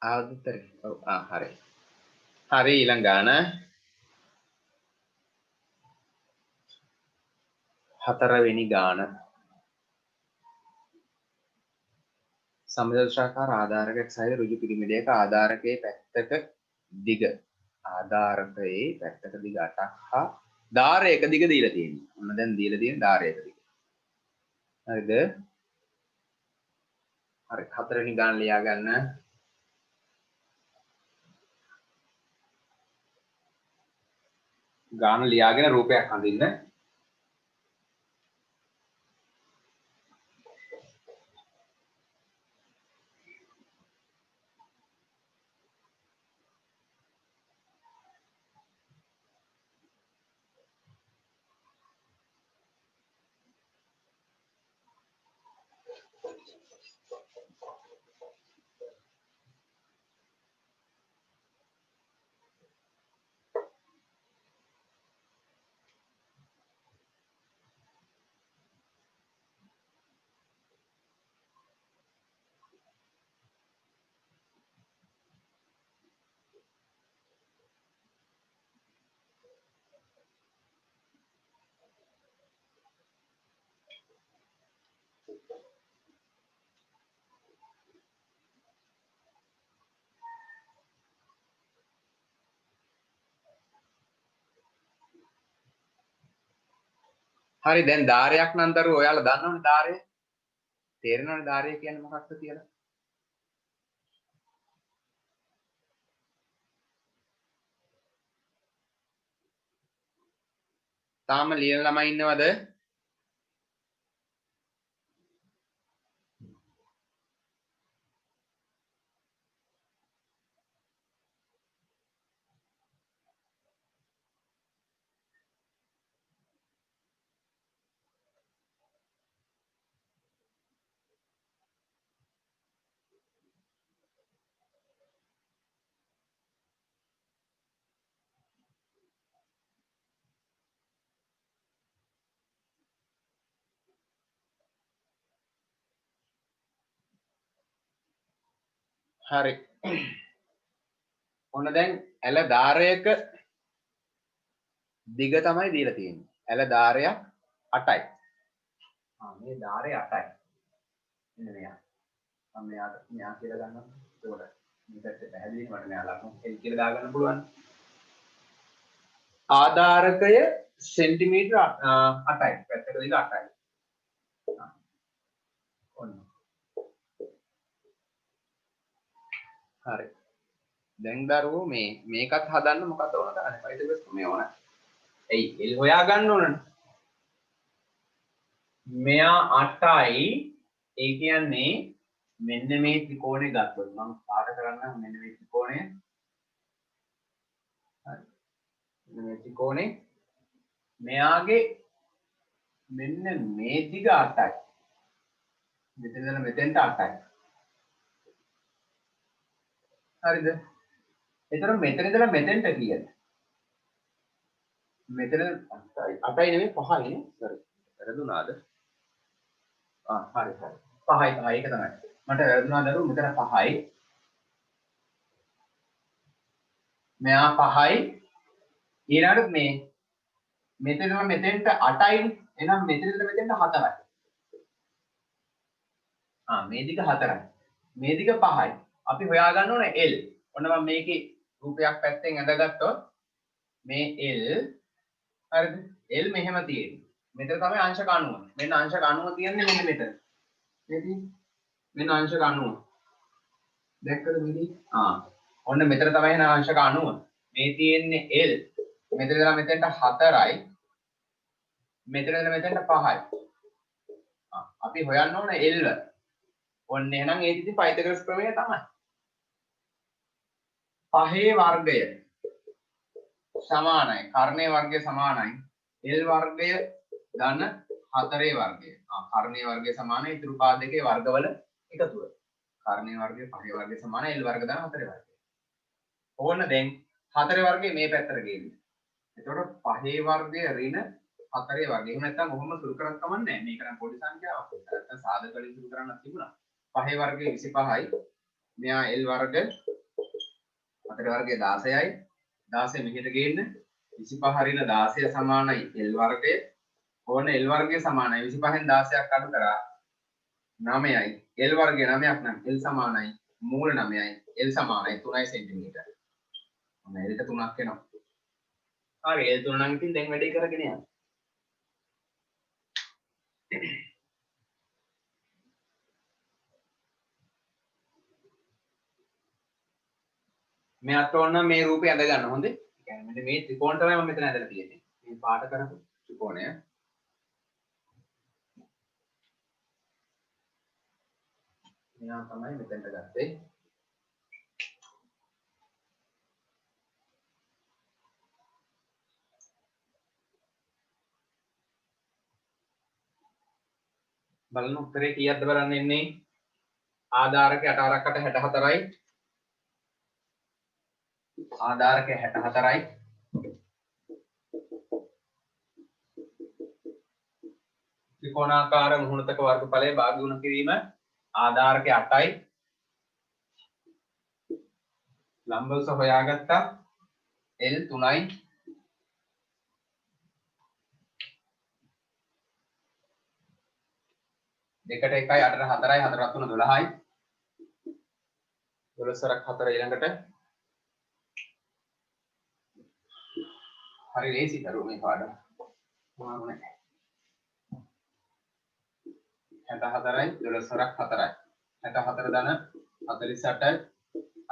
Speaker 1: ආවද උත්තරේ? ඔව් හරි. හරි ඊළඟ ගාන 4 වෙනි ගාන. සමදර්ශාකාර ආධාරකයක් සහිත ඍජු පිරමිඩයක ආධාරකයේ පැත්තක දිග ආධාරකයේ පැත්තක දිග 8ක් හා ධාරයක දිග දීලා තියෙනවා. ඔන්න දැන් දීලා තියෙන ධාරයක දිග. හරිද? හරි 4 වෙනි ගාන ලියා ගන්න. ගාන ලියාගෙන රූපයක් අඳින්න. හරි දැන් ධාරයක් නම් දරුවෝ ඔයාලා දන්නවනේ ධාරය. තේරෙනවනේ ධාරය කියන්නේ මොකක්ද කියලා. තාම ලියන ළමයි ඉන්නවද? හරි. ඔන්න දැන් ඇල ධාරයක දිග තමයි දීලා තියෙන්නේ. ඇල ධාරයක් 8යි. මේ ධාරය 8යි. මෙන්න මෙයා. මම මෙයා කියලා ගන්නවා. ඒකට මේකට පැහැදිලි මට මෙයා ලකුණු L කියලා දාගන්න පුළුවන්. ආධාරකය සෙන්ටිමීටර 8යි. පැත්තක දිග 8යි. ඔන්න. හරි. දැන් දරුවෝ මේකත් හදන්න මොකද ඕන කරන්නේ? පයිතගොස් මේ ඕන. එයි L හොයා ගන්න ඕනනේ. මෙයා 8යි. ඒ කියන්නේ මෙන්න මේ ත්‍රිකෝණය ගත්තොත් මම පාට කරන්නම් මෙන්න මේ ත්‍රිකෝණය. හරි. මෙන්න මේ ත්‍රිකෝණේ මෙයාගේ මෙන්න මේ දිග 8යි. මෙතන ඉඳලා මෙතෙන්ට 8යි. හරිද? එතකොට මෙතන ඉඳලා මෙතෙන්ට කීයද? මෙතන 8යි නෙමෙයි 5යි නේ. සරි. වැරදුනාද? හරි හරි. 5යි ඒක තමයි. මට වැරදුනා දරුවෝ මෙතන 5යි. මෙයා 5යි. ඊළඟට මෙතන ඉඳලා මෙතෙන්ට 8යි. එහෙනම් මෙතන ඉඳලා මෙතෙන්ට 4යි. මේ දිග 4යි. මේ දිග 5යි. අපි හොයා ගන්න ඕනේ L. ඔන්න මම මේකේ රූපයක් පැත්තෙන් ඇඳගත්තොත් මේ L හරිද? L මෙහෙම තියෙන්නේ. මෙතන තමයි අංශක 90. මෙන්න අංශක 90 තියන්නේ මෙන්න මෙතන. නේද? මෙන්න අංශක 90. දැක්කද මෙදී? ඔන්න මෙතන තමයි එන අංශක 90. මේ තියෙන්නේ L. මෙතන ඉඳලා මෙතෙන්ට 4යි. මෙතන ඉඳලා මෙතෙන්ට 5යි. අපි හොයන්න ඕනේ L. ඔන්න එහෙනම් ඒක ඉතින් පයිතගොරස් ප්‍රමේය තමයි. 5 වර්ගය සමානයි. කර්ණයේ වර්ගය සමානයි. L වර්ගය ධන 4 වර්ගය. කර්ණයේ වර්ගය සමානයි ඉතුරු පාදකයේ වර්ගවල එකතුව. කර්ණයේ වර්ගය 5 වර්ගය සමානයි L වර්ග ධන 4 වර්ගය. ඕන්න දැන් 4 වර්ගය මේ පැත්තට ගේන්න. එතකොට 5 වර්ගය ඍණ 4 වර්ගය. එහෙම නැත්නම් කොහොම සුළු කරක් කමන්නේ නැහැ. මේක නම් පොඩි සංඛ්‍යාවක්. නැත්නම් සාධක වලින් සුළු කරන්නත් තිබුණා. 5 වර්ගය 25යි. මෙයා L වර්ග 4 වර්ගය 16යි. 16 මෙහෙට ගේන්න 25 ඍණ 16 සමානයි L වර්ගය. ඕන L වර්ගය සමානයි 25න් 16ක් අඩු කරා 9යි. L වර්ගය 9ක් නම් L සමානයි මූල 9යි. L සමානයි 3 සෙන්ටිමීටර. ඔන්න L එක 3ක් එනවා. හරි L 3 නම් ඉතින් දැන් වැඩේ කරගෙන යන්න. මෙයාට ඕන නම් මේ රූපය ඇඳ ගන්න හොඳේ. ඒ කියන්නේ මෙන්න මේ ත්‍රිකෝණ තමයි මම මෙතන ඇඳලා තියෙන්නේ. මේ පාට කරපු ත්‍රිකෝණය. මෙයා තමයි මෙතනට ගත්තේ. බලන්න උත්තරේ කීයක්ද බලන්න එන්නේ. ආධාරක 8 64යි. ආධාරක 64යි. ත්‍රිකෝණාකාර මුහුණතක වර්ගඵලයේ භාග්‍යගුණ කිරීම ආධාරක 8යි. ලම්බවස හොයාගත්තා. L 3යි. දෙකට 1යි 8ට 4යි 4ට 3 12යි. 12ක් 4 ඊළඟට හරි ලේසි දරුවෝ මේ පාඩම. මොනවාම නැහැ. 64යි 12ක් 4යි. 64 ධන 48යි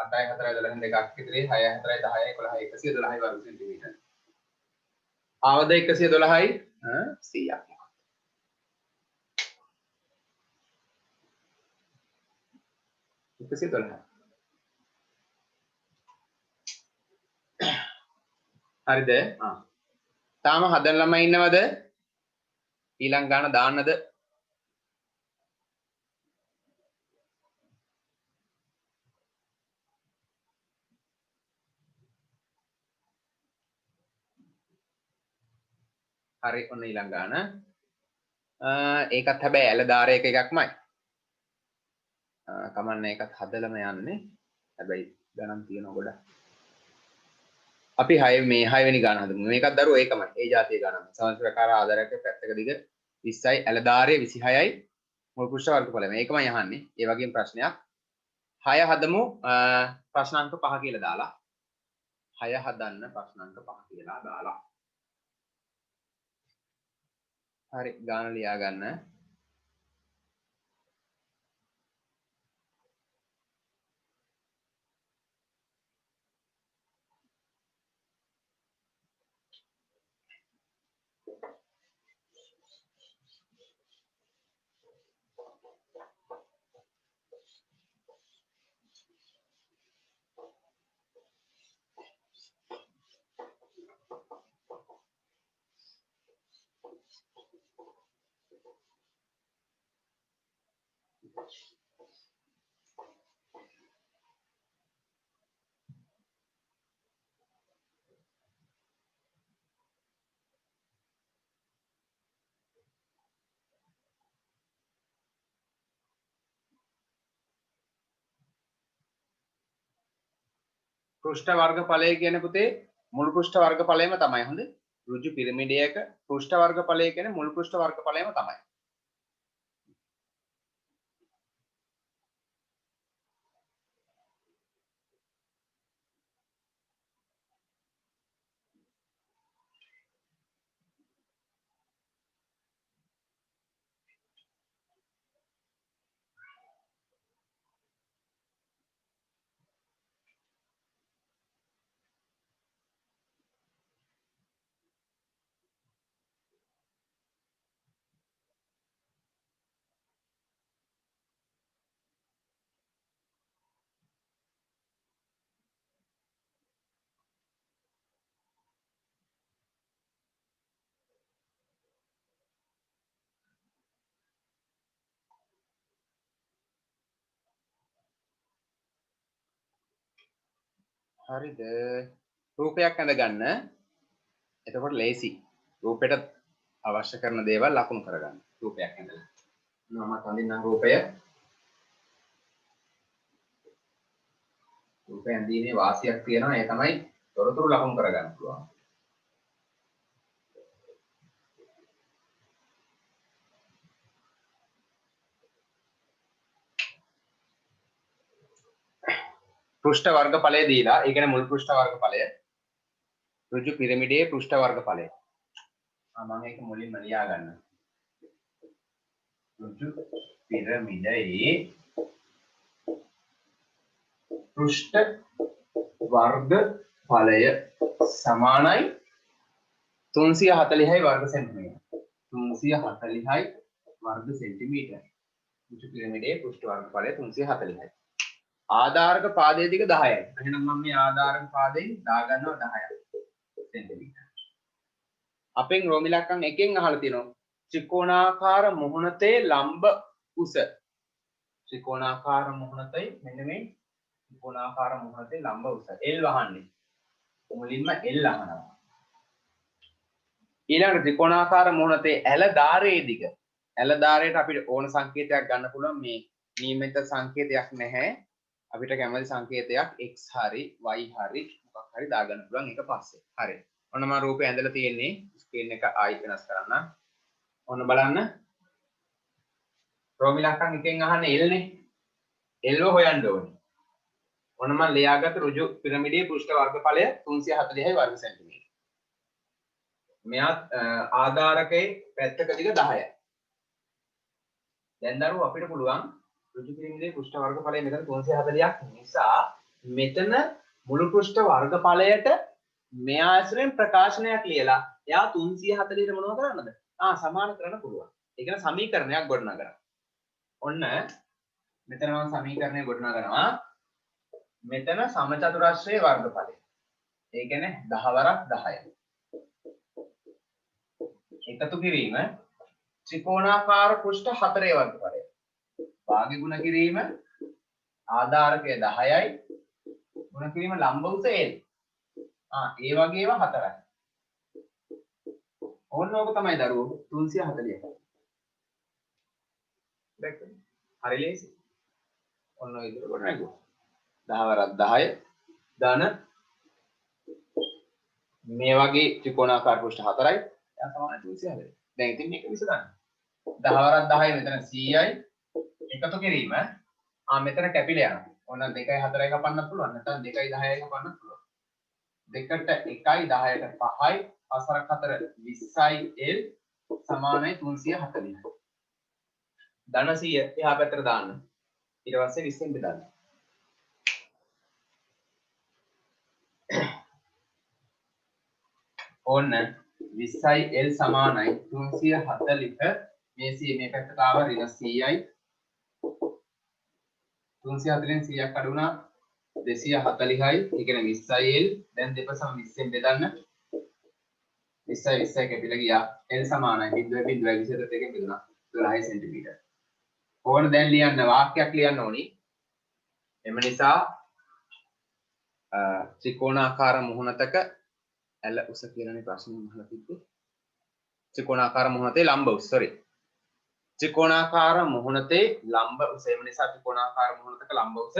Speaker 1: 8යි 4යි 12න් දෙකක් ඉතිරි 6යි 4යි 10යි 11යි 112යි වර්ග සෙන්ටිමීටර. ආවද 112යි 100ක්. 112. හරිද? තාම හදන ළමයි ඉන්නවද? ඊළඟ ගාන දාන්නද? හරි ඔන්න ඊළඟ ගාන. ඒකත් හැබැයි ඇල ධාරයක එකක්මයි. කමන්න ඒකත් හදලම යන්නේ. හැබැයි ගණන් තියෙනවා ගොඩක්. අපි 6 මේ 6 වෙනි ගණන් හදමු. මේකත් දරුවෝ ඒකමයි. ඒ જાතිය ගණන්. සමස්තකාර ආධාරයක් පැත්තක දිග 20යි ඇලදාරය 26යි මුල් පෘෂ්ඨ වර්ගඵලය. මේකමයි අහන්නේ. ඒ වගේම ප්‍රශ්නයක්. 6 හදමු ප්‍රශ්නාංක 5 කියලා දාලා. 6 හදන්න ප්‍රශ්නාංක 5 කියලා දාලා. හරි ගාන ලියා ගන්න. පෘෂ්ඨ වර්ගඵලය කියන්නේ පුතේ මුළු පෘෂ්ඨ වර්ගඵලයම තමයි. හොඳ ඍජු පිරමීඩයක පෘෂ්ඨ වර්ගඵලය කියන්නේ මුළු පෘෂ්ඨ වර්ගඵලයම තමයි. හරිද? රූපයක් ඇඳ ගන්න. එතකොට ලේසි. රූපෙට අවශ්‍ය කරන දේවල් ලකුණු කරගන්න. රූපයක් ඇඳලා. මම අඳින්නම් රූපය. රූපය ඇඳීමේ වාසියක් තියෙනවා. ඒ තමයි තොරතුරු ලකුණු කරගන්න පුළුවන්. පෘෂ්ඨ වර්ගඵලය දීලා, ඒ කියන්නේ මුල් පෘෂ්ඨ වර්ගඵලය. ඍජු පිරමීඩයේ පෘෂ්ඨ වර්ගඵලය. මම ඒක මුලින්ම ලියා ගන්න. ඍජු පිරමීඩයේ පෘෂ්ඨ වර්ගඵලය සමානයි 340යි වර්ග සෙන්ටිමීටර. 340යි වර්ග සෙන්ටිමීටර. ඍජු පිරමීඩයේ පෘෂ්ඨ වර්ගඵලය 340යි. ආධාරක පාදයේ දිග 10යි. එහෙනම් මම මේ ආධාරක පාදයෙන් දාගන්නවා 10ක් සෙන්ටිමීටර. අපෙන් රෝමිලක්කම් එකෙන් අහලා තියෙනවා ත්‍රිකෝණාකාර මුහුණතේ ලම්බ උස. ත්‍රිකෝණාකාර මුහුණතේ මෙන්න මේ ත්‍රිකෝණාකාර මුහුණතේ ලම්බ උස. L වහන්නේ. මුලින්ම L අහනවා. ඊළඟට ත්‍රිකෝණාකාර මුහුණතේ ඇල ධාරයේ දිග. ඇල ධාරයට අපිට ඕන සංකේතයක් ගන්න පුළුවන්. මේ නියමිත සංකේතයක් නැහැ. අපිට කැමති සංකේතයක් x හරි y හරි මොකක් හරි දාගන්න පුළුවන් ඒක පස්සේ. හරි. ඔන්න මම රූපය ඇඳලා තියෙන්නේ. ස්ක්‍රීන් එක ආයි වෙනස් කරන්න. ඔන්න බලන්න. රෝමිලක්කම් එකෙන් අහන්නේ L නේ. L හොයන්න ඕනේ. ඔන්න මම ලියාගත්ත ඍජු පිරමීඩයේ පෘෂ්ඨ වර්ගඵලය 340යි වර්ග සෙන්ටිමීටර. මෙයාත් ආධාරකයේ පැත්තක දිග 10යි. දැන් දරුවෝ අපිට පුළුවන් ඍජු පිරමීඩයේ පෘෂ්ඨ වර්ගඵලය මෙතන 340ක් නිසා මෙතන මුළු පෘෂ්ඨ වර්ගඵලයට මෙයා ඇසුරෙන් ප්‍රකාශනයක් ලියලා එයා 340ට මොනව කරන්නද? සමාන කරන්න පුළුවන්. ඒ කියන්නේ සමීකරණයක් ගොඩනගනවා. ඔන්න මෙතන මම සමීකරණය ගොඩනගනවා. මෙතන සමචතුරස්‍රයේ වර්ගඵලය. ඒ කියන්නේ 10 වරක් 10යි. එකතු කිරීම ත්‍රිකෝණාකාර පෘෂ්ඨ 4 වර්ගඵලය. භාග්‍ය ගුණ කිරීම ආධාරකය 10යි ගුණ කිරීම ලම්බ උස L. ඒ වගේම 4යි. ඕන්න ඕක තමයි දරුවෝ 340යි. දැක්කද? හරි ලේසි. ඔන්න ඔය විදිහට ගොඩනගුවා. 10 වරක් 10 ධන මේ වගේ ත්‍රිකෝණාකාර පෘෂ්ඨ 4යි එයා සමාන 340. දැන් ඉතින් මේක විසඳන්න. 10 වරක් 10 මෙතන 100යි එකතු කිරීම මෙතන කැපිලා යනවා. ඕන 2යි 4යි කපන්නත් පුළුවන්. නැත්නම් 2යි 10යි කපන්නත් පුළුවන්. 2ට 1යි 10ට 5යි 5 4 20යි L සමානයි 340යි. ධන 100 එහා පැත්තට දාන්න. ඊට පස්සේ 20ෙන් බෙදන්න. ඕන්න 20යි L සමානයි 340ට මේ 100 මේ පැත්තට ආව ඍණ 100යි 340න් 100ක් අඩු වුණා 240යි ඒ කියන්නේ 20යි L දැන් දෙපසම 20ෙන් බෙදන්න 20යි 20යි කැපිලා ගියා L සමානයි 0.0 දෙකෙන් බෙදුණා 12 සෙන්ටිමීටර්. ඕන දැන් ලියන්න වාක්‍යයක් ලියන්න ඕනි. එම නිසා ත්‍රිකෝණාකාර මුහුණතක ඇල උස කියලානේ ප්‍රශ්නේ අහලා තිබ්බේ. ත්‍රිකෝණාකාර මුහුණතේ ලම්බ උස ත්‍රිකෝණාකාර මුහුණතේ ලම්බ උස එම නිසා ත්‍රිකෝණාකාර මුහුණතක ලම්බ උස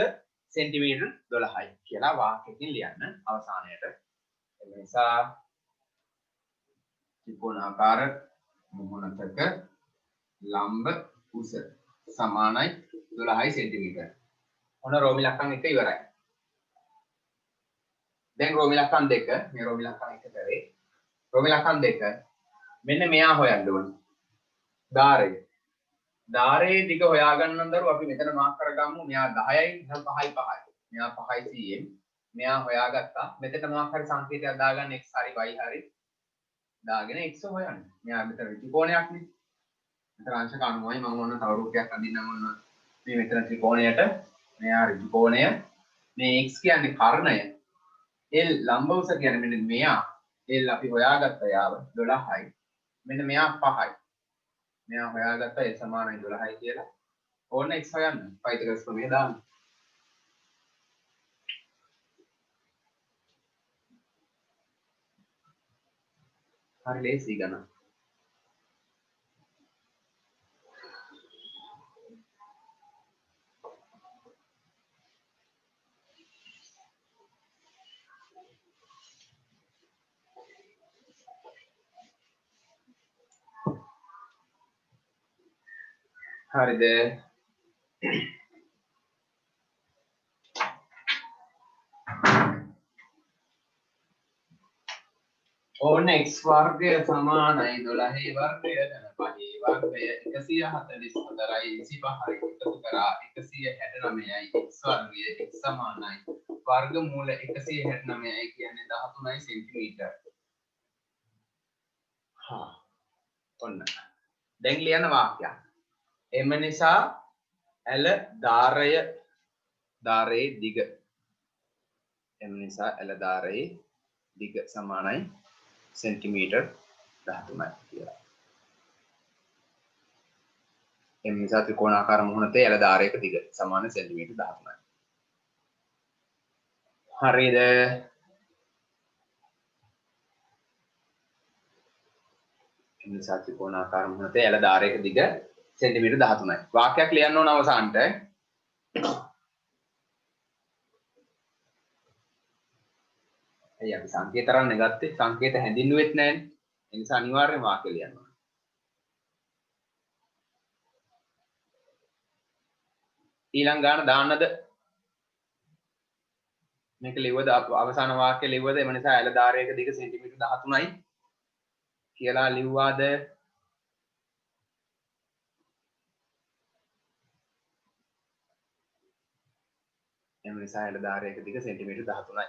Speaker 1: සෙන්ටිමීටර් 12යි කියලා වාක්‍යකින් ලියන්න අවසානයේට. එම නිසා ත්‍රිකෝණාකාර මුහුණතක ලම්බ උස සමානයි 12 සෙන්ටිමීටර්. ඔන්න රෝමි ලක්කම් එක ඉවරයි. දැන් රෝමි ලක්කම් දෙක මේ රෝමි ලක්කම් එක කරේ. රෝමි ලක්කම් දෙක මෙන්න මෙයා හොයන්න ඕනේ. ධාරයේ දිග හොයාගන්න දරුවෝ අපි මෙතන මාක් කරගමු. මෙයා 10යි නම් 5යි 5යි. මෙයා 5යි 100න්. මෙයා හොයාගත්තා. මෙතන මාක් හරි සංකේතයක් දාගන්න x හරි y හරි. දාගෙන x හොයන්න. මෙයා මෙතන ත්‍රිකෝණයක් නේ. මෙතන අංශක 90යි මම ඔන්න තව රූපයක් අඳින්නම් ඔන්න. මේ මෙතන ත්‍රිකෝණයට මෙයා ත්‍රිකෝණය මේ x කියන්නේ කර්ණය L ලම්බ උස කියන්නේ මෙන්න මෙයා L අපි හොයාගත්ත යාව 12යි මෙන්න මෙයා 5යි මෙයා හොයාගත්ත L සමානයි 12යි කියලා ඕන්න x හොයන්න පයිතගොරස් ප්‍රමේය දාන්න හරි ලේසි ගණන් හරිද ඕන්න x වර්ගය සමානයි 12 වර්ගය ධන 5 වර්ගය 144යි 25යි එකතු කරා 169යි x වර්ගය x සමානයි වර්ගමූල 169යි කියන්නේ 13යි සෙන්ටිමීටර්. ඔන්න දැන් ලියන වාක්‍යයක්. එම නිසා ඇල ධාරයේ දිග එම නිසා ඇල ධාරයේ දිග සමානයි සෙන්ටිමීටර් 13යි කියලා. එම නිසා ත්‍රිකෝණාකාර මුහුණතේ ඇල ධාරයක දිග සමාන සෙන්ටිමීටර් 13යි. හරිද? එම නිසා ත්‍රිකෝණාකාර මුහුණතේ ඇල ධාරයක දිග සෙන්ටිමීටර් 13යි. වාක්‍යයක් ලියන්න ඕන අවසානට. අපි සංකේත තරන්නේ ගත්තේ සංකේත හැඳින්නුවෙත් නැහැනේ. ඒ නිසා අනිවාර්යෙන් වාක්‍ය ලියන්න ඕනේ. ඊළඟ ගාන දාන්නද? මේක ලිව්වද අවසාන වාක්‍ය ලිව්වද? එම නිසා ඇල ධාරයක දිග සෙන්ටිමීටර් 13යි කියලා ලිව්වාද? එම නිසා ඇල ධාරයක දිග සෙන්ටිමීටර් 13යි.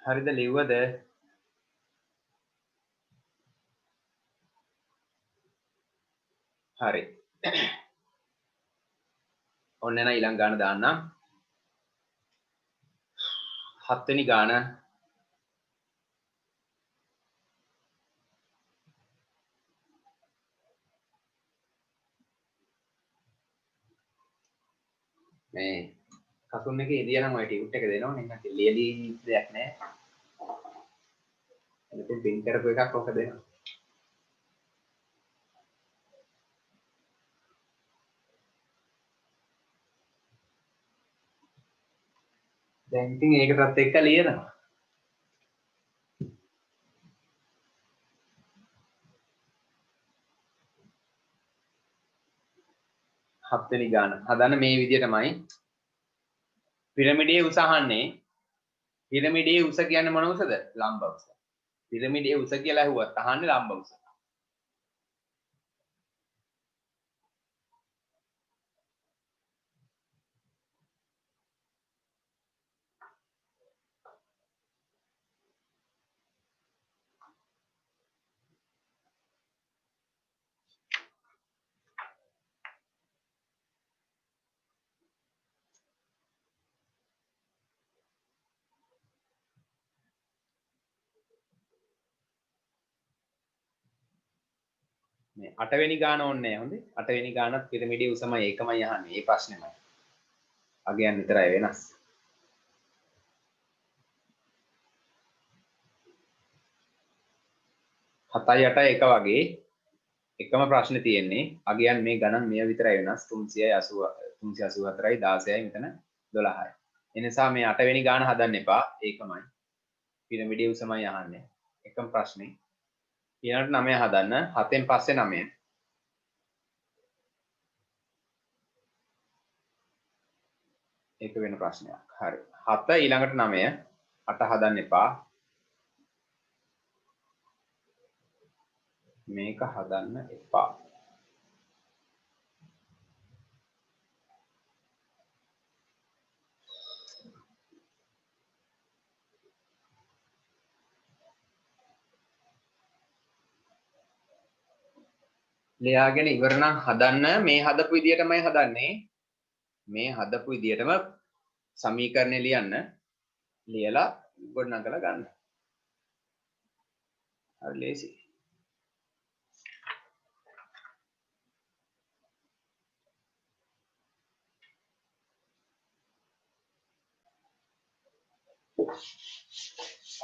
Speaker 1: හරිද ලිව්වද? හරි. ඔන්න එන ඊළඟ ගාන දාන්නම්. 7 වෙනි ගාන මේ කසුන් එකේ ඉදියා නම් ඔය ටියුට් එක දෙනවනේ නැත්නම් ලියදී දෙයක් නැහැ. එතකොට පින් කරපු එකක් ඔක දෙනවා. දැන් ඉතින් ඒකටත් එක්ක ලියනවා. හත්වෙනි ගාන හදන්න මේ විදිහටමයි. පිරමිඩයේ උස අහන්නේ. පිරමිඩයේ උස කියන්නේ මොන උසද? ලම්බ උස. පිරමිඩයේ උස කියලා ඇහුවත් අහන්නේ ලම්බ උස. මේ 8 වෙනි ගාන ඕනේ හොඳේ. 8 වෙනි ගානත් පිරමිඩයේ උසමයි ඒකමයි අහන්නේ. ඒ ප්‍රශ්නේමයි. අගයන් විතරයි වෙනස්. 7යි 8යි එක වගේ එකම ප්‍රශ්නේ තියෙන්නේ. අගයන් මේ ගණන් මෙය විතරයි වෙනස්. 384යි 16යි මෙතන 12යි. ඒ නිසා මේ 8 වෙනි ගාන හදන්න එපා. ඒකමයි. පිරමිඩයේ උසමයි අහන්නේ. එකම ප්‍රශ්නේ. ඊළඟට 9 හදන්න. 7න් පස්සේ 9. ඒක වෙන ප්‍රශ්නයක්. හරි. 7 ඊළඟට 9. 8 හදන්න එපා. මේක හදන්න එපා. ලියාගෙන ඉවර නම් හදන්න මේ හදපු විදියටමයි හදන්නේ. මේ හදපු විදියටම සමීකරණය ලියන්න. ලියලා ගොඩනගලා ගන්න. හරි ලේසි.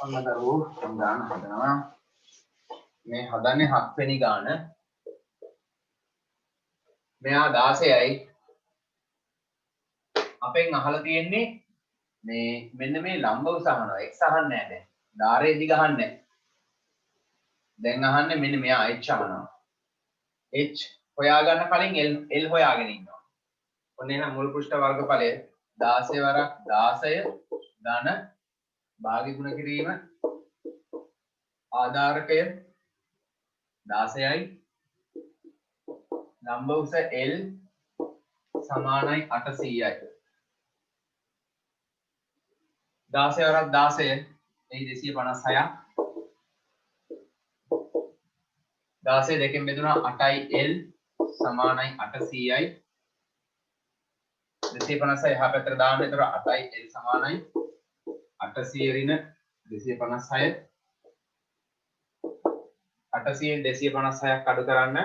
Speaker 1: ඔන්න දරුවෝ ගාන හදනවා. මේ හදන්නේ 7 වෙනි ගාන. මෙයා 16යි. අපෙන් අහලා තියෙන්නේ මේ මෙන්න මේ ලම්බ උස අහනවා. x අහන්නේ නැහැ දැන්. ධාරයේ දිග අහන්නේ නැහැ. දැන් අහන්නේ මෙන්න මෙයා h අහනවා. h හොයාගන්න කලින් l හොයාගෙන ඉන්නවා. ඔන්න එහෙනම් මුල් පෘෂ්ඨ වර්ගඵලය 16 වරක් 16 ධන භාගී ගුණ කිරීම ආධාරකය 16යි ලම්බ උස l සමානයි 800යි. 16 වරක් 16 එයි 256ක් 16 දෙකෙන් බෙදුණා 8යි l සමානයි 800යි 256 එහා පැත්තට දාන්න. ඒතර 8යි l සමානයි 800 ඍණ 256 800න් 256ක් අඩු කරන්න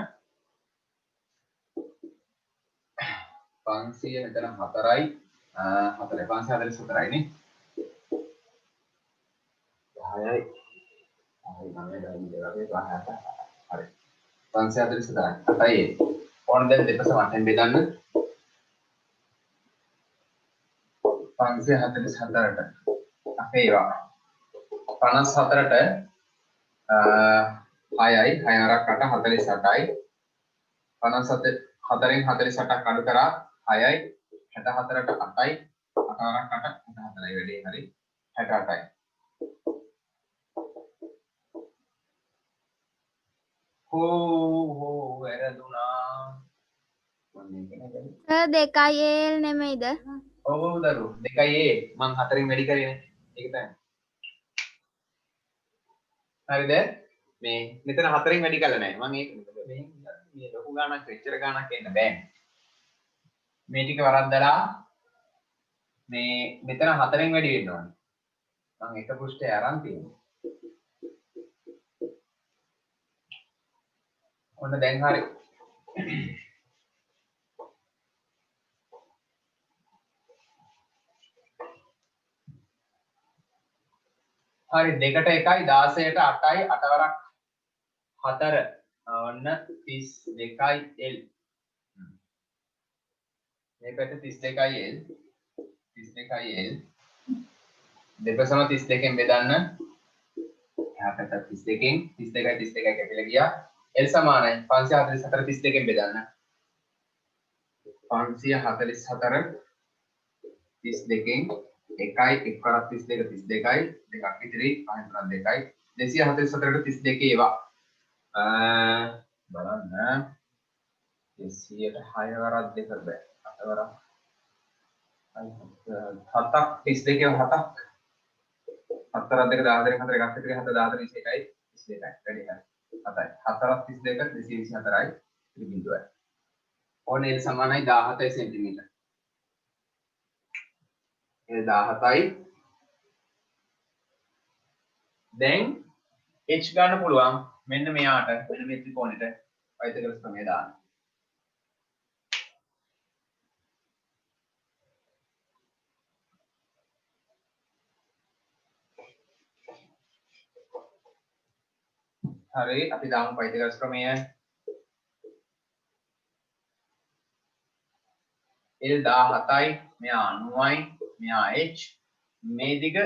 Speaker 1: 500 මෙතන 4යි 4 544යි නේ 10යි 9යි හරි 544 8යි ඕන දැන් දෙපස වටෙන් බෙදන්න 544ට අපේ ඒවා 54ට 6යි 6 අරක් 8 48යි 57 4න් 48ක් අඩු කරා 6යි 64ට 8යි 8 අරක් 8 64යි වැඩේ හරි 68යි හෝ වැරදුනා
Speaker 2: සර් 2යි l නෙමෙයිද?
Speaker 1: ඔව් දරු 2යි a මං 4න් වැඩි කරේ ඒක තමයි හරිද මේ මෙතන 4න් වැඩි කළා නෑ මං ඒක මේ ලොකු ගානක් එච්චර ගානක් එන්න බෑනේ මේ ටික වරද්දලා මේ මෙතන 4න් වැඩි වෙන්න ඕනේ මං එක පෘෂ්ඨය අරන් තියෙනවා ඔන්න දැන් හරි හරි 2ට 1යි 16ට 8යි 8 වරක් 4 ඔන්න 32යි l මේ පැත්ත 32යි l 32යි l දෙපසම 32න් බෙදන්න. එහා පැත්ත 32න් 32යි 32යි කැපිලා ගියා. L සමානයි 544 32න් බෙදන්න. 544 32න් 1යි 1 කරක් 32 32යි දෙකක් ඉතිරි 5 කරක් 2යි 244ට 32 ඒවා. බලන්න 200ට 6 වරක් දෙක බෑ 8 වරක් 7ක් 32 7ක් 4ක් 2 14 4 එකක් ඉතිරි 7 14 21යි 22යි වැඩි හරි 7යි 4ක් 32 224යි ඉතිරි බිඳුවයි. ඕන L සමානයි 17 සෙන්ටිමීටර්. L 17යි. දැන් h ගන්න පුළුවන් මෙන්න මෙයාට මෙන්න මේ ත්‍රිකෝණෙට පයිතගොරස් ප්‍රමේය දාන්න. හරි අපි දාමු පයිතගොරස් ප්‍රමේය. L 17යි මෙයා 90යි මෙයා h මේ දිග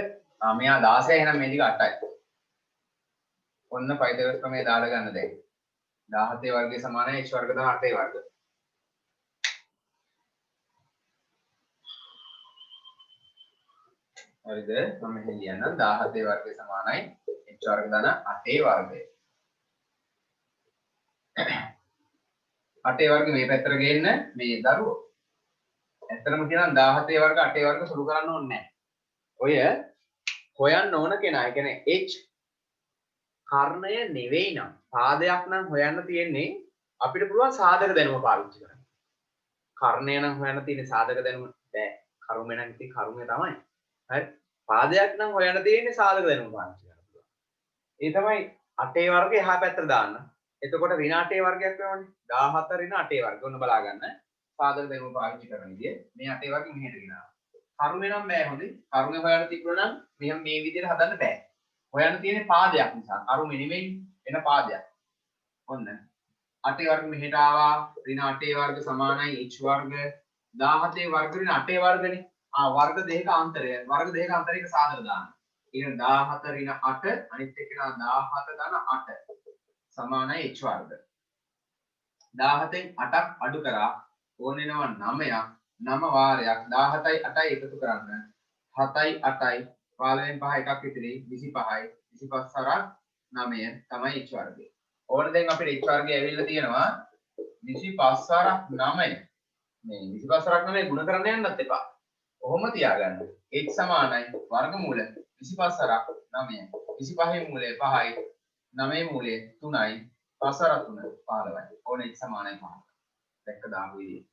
Speaker 1: මෙයා 16යි එහෙනම් මේ දිග 8යි. ඔන්න පයිතගොරස් ප්‍රමේය දාලා ගන්න දැන්. 17 වර්ගය සමානයි h වර්ග 18 වර්ග. හරිද? මම මෙහෙ ලියන්නම් 17 වර්ගය සමානයි h වර්ග 8 වර්ගය. 8 වර්ග මේ පැත්තට ගේන්න මේ දරුවෝ. ඇත්තටම කියනවා 17 වර්ග 8 වර්ග සුළු කරන්න ඕනේ නැහැ. ඔය හොයන්න ඕන කෙනා, ඒ කියන්නේ h කර්ණය නෙවෙයි නම් පාදයක් නම් හොයන්න තියෙන්නේ අපිට පුළුවන් සාධක දැනුම පාවිච්චි කරන්න. කර්ණය නම් හොයන්න තියෙන්නේ සාධක දැනුම බෑ. කර්මය නම් ඉතින් කර්මය තමයි. හරි. පාදයක් නම් හොයන්න තියෙන්නේ සාධක දැනුම පාවිච්චි කරන්න පුළුවන්. ඒ තමයි 8 වර්ගය එහා පැත්තට දාන්න. එතකොට ඍණ 8 වර්ගයක් වෙනවනේ. 17 ඍණ 8 වර්ග. ඔන්න බලා ගන්න. සාධක දැනුම පාවිච්චි කරන විදිය මේ 8 වර්ගෙ මෙහෙට ගෙනාවා. කර්මය නම් බෑ හොඳේ. කර්මය හොයන්න තිබුණා නම් මෙහෙම මේ විදිහට හදන්න බෑ. හොයන්න තියෙන්නේ පාදයක් නිසා. කර්මය නෙමෙයි වෙන පාදයක්. ඔන්න 8 වර්ග මෙහෙට ආවා. ඍණ 8 වර්ග සමානයි h වර්ග 17 වර්ග ඍණ 8 වර්ගනේ. වර්ග දෙකක අන්තරය. වර්ග දෙකක අන්තරයක සාධක දාන්න. ඊළඟ 17 ඍණ 8 අනිත් එක නා 17 ධන 8 සමානයි h වර්ග. 17න් 8ක් අඩු කරා ඕන වෙනවා 9ක් 9 වාරයක් 17යි 8යි එකතු කරන්න 7යි 8යි 15න් 5 එකක් ඉතිරි 25යි 25 සරක් 9 තමයි h වර්ගය. ඕන දැන් අපිට h වර්ගය ඇවිල්ලා තියෙනවා 25 සරක් 9 මේ 25 සරක් 9 ගුණ කරන්න යන්නත් එපා. කොහොම තියාගන්න h සමානයි වර්ගමූල 25 සරක් 9 25න් මූලය 5යි 9 මූලය 3යි 5 සරක් 3 15යි. ඕන h සමානයි 5. දැක්ක දාපු විදිය.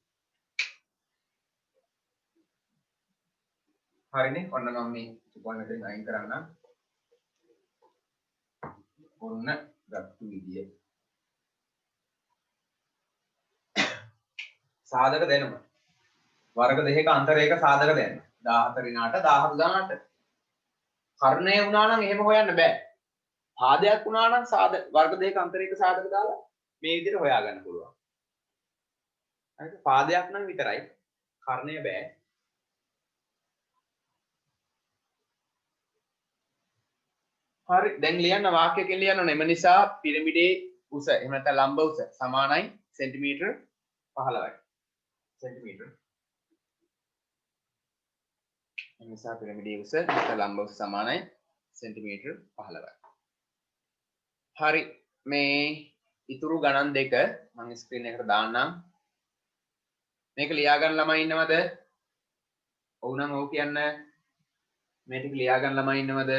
Speaker 1: හරිනේ. ඔන්න මම මේ ත්‍රිකෝණයෙන් අයින් කරන්නම්. ඔන්න ගත්තු විදිය. සාධක දැනුම. වර්ග දෙකක අන්තරයක සාධක දැනුම. 17 ඍණ 8 17 ධන 8. කර්ණය වුණා නම් එහෙම හොයන්න බෑ. පාදයක් වුණා නම් වර්ග දෙකක අන්තරයක සාධක දාලා මේ විදිහට හොයාගන්න පුළුවන්. හරිද? පාදයක් නම් විතරයි. කර්ණය බෑ. හරි දැන් ලියන්න වාක්‍යයකින් ලියන්න ඕනේ. එම නිසා පිරමිඩේ උස එහෙම නැත්නම් ලම්බ උස සමානයි සෙන්ටිමීටර් 15යි. සෙන්ටිමීටර්. එම නිසා පිරමිඩේ උස නැත්නම් ලම්බ උස සමානයි සෙන්ටිමීටර් 15යි. හරි මේ ඉතුරු ගණන් දෙක මම ස්ක්‍රීන් එකට දාන්නම්. මේක ලියා ගන්න ළමයි ඉන්නවද? ඔව් නම් ඔව් කියන්න. මේ ටික ලියා ගන්න ළමයි ඉන්නවද?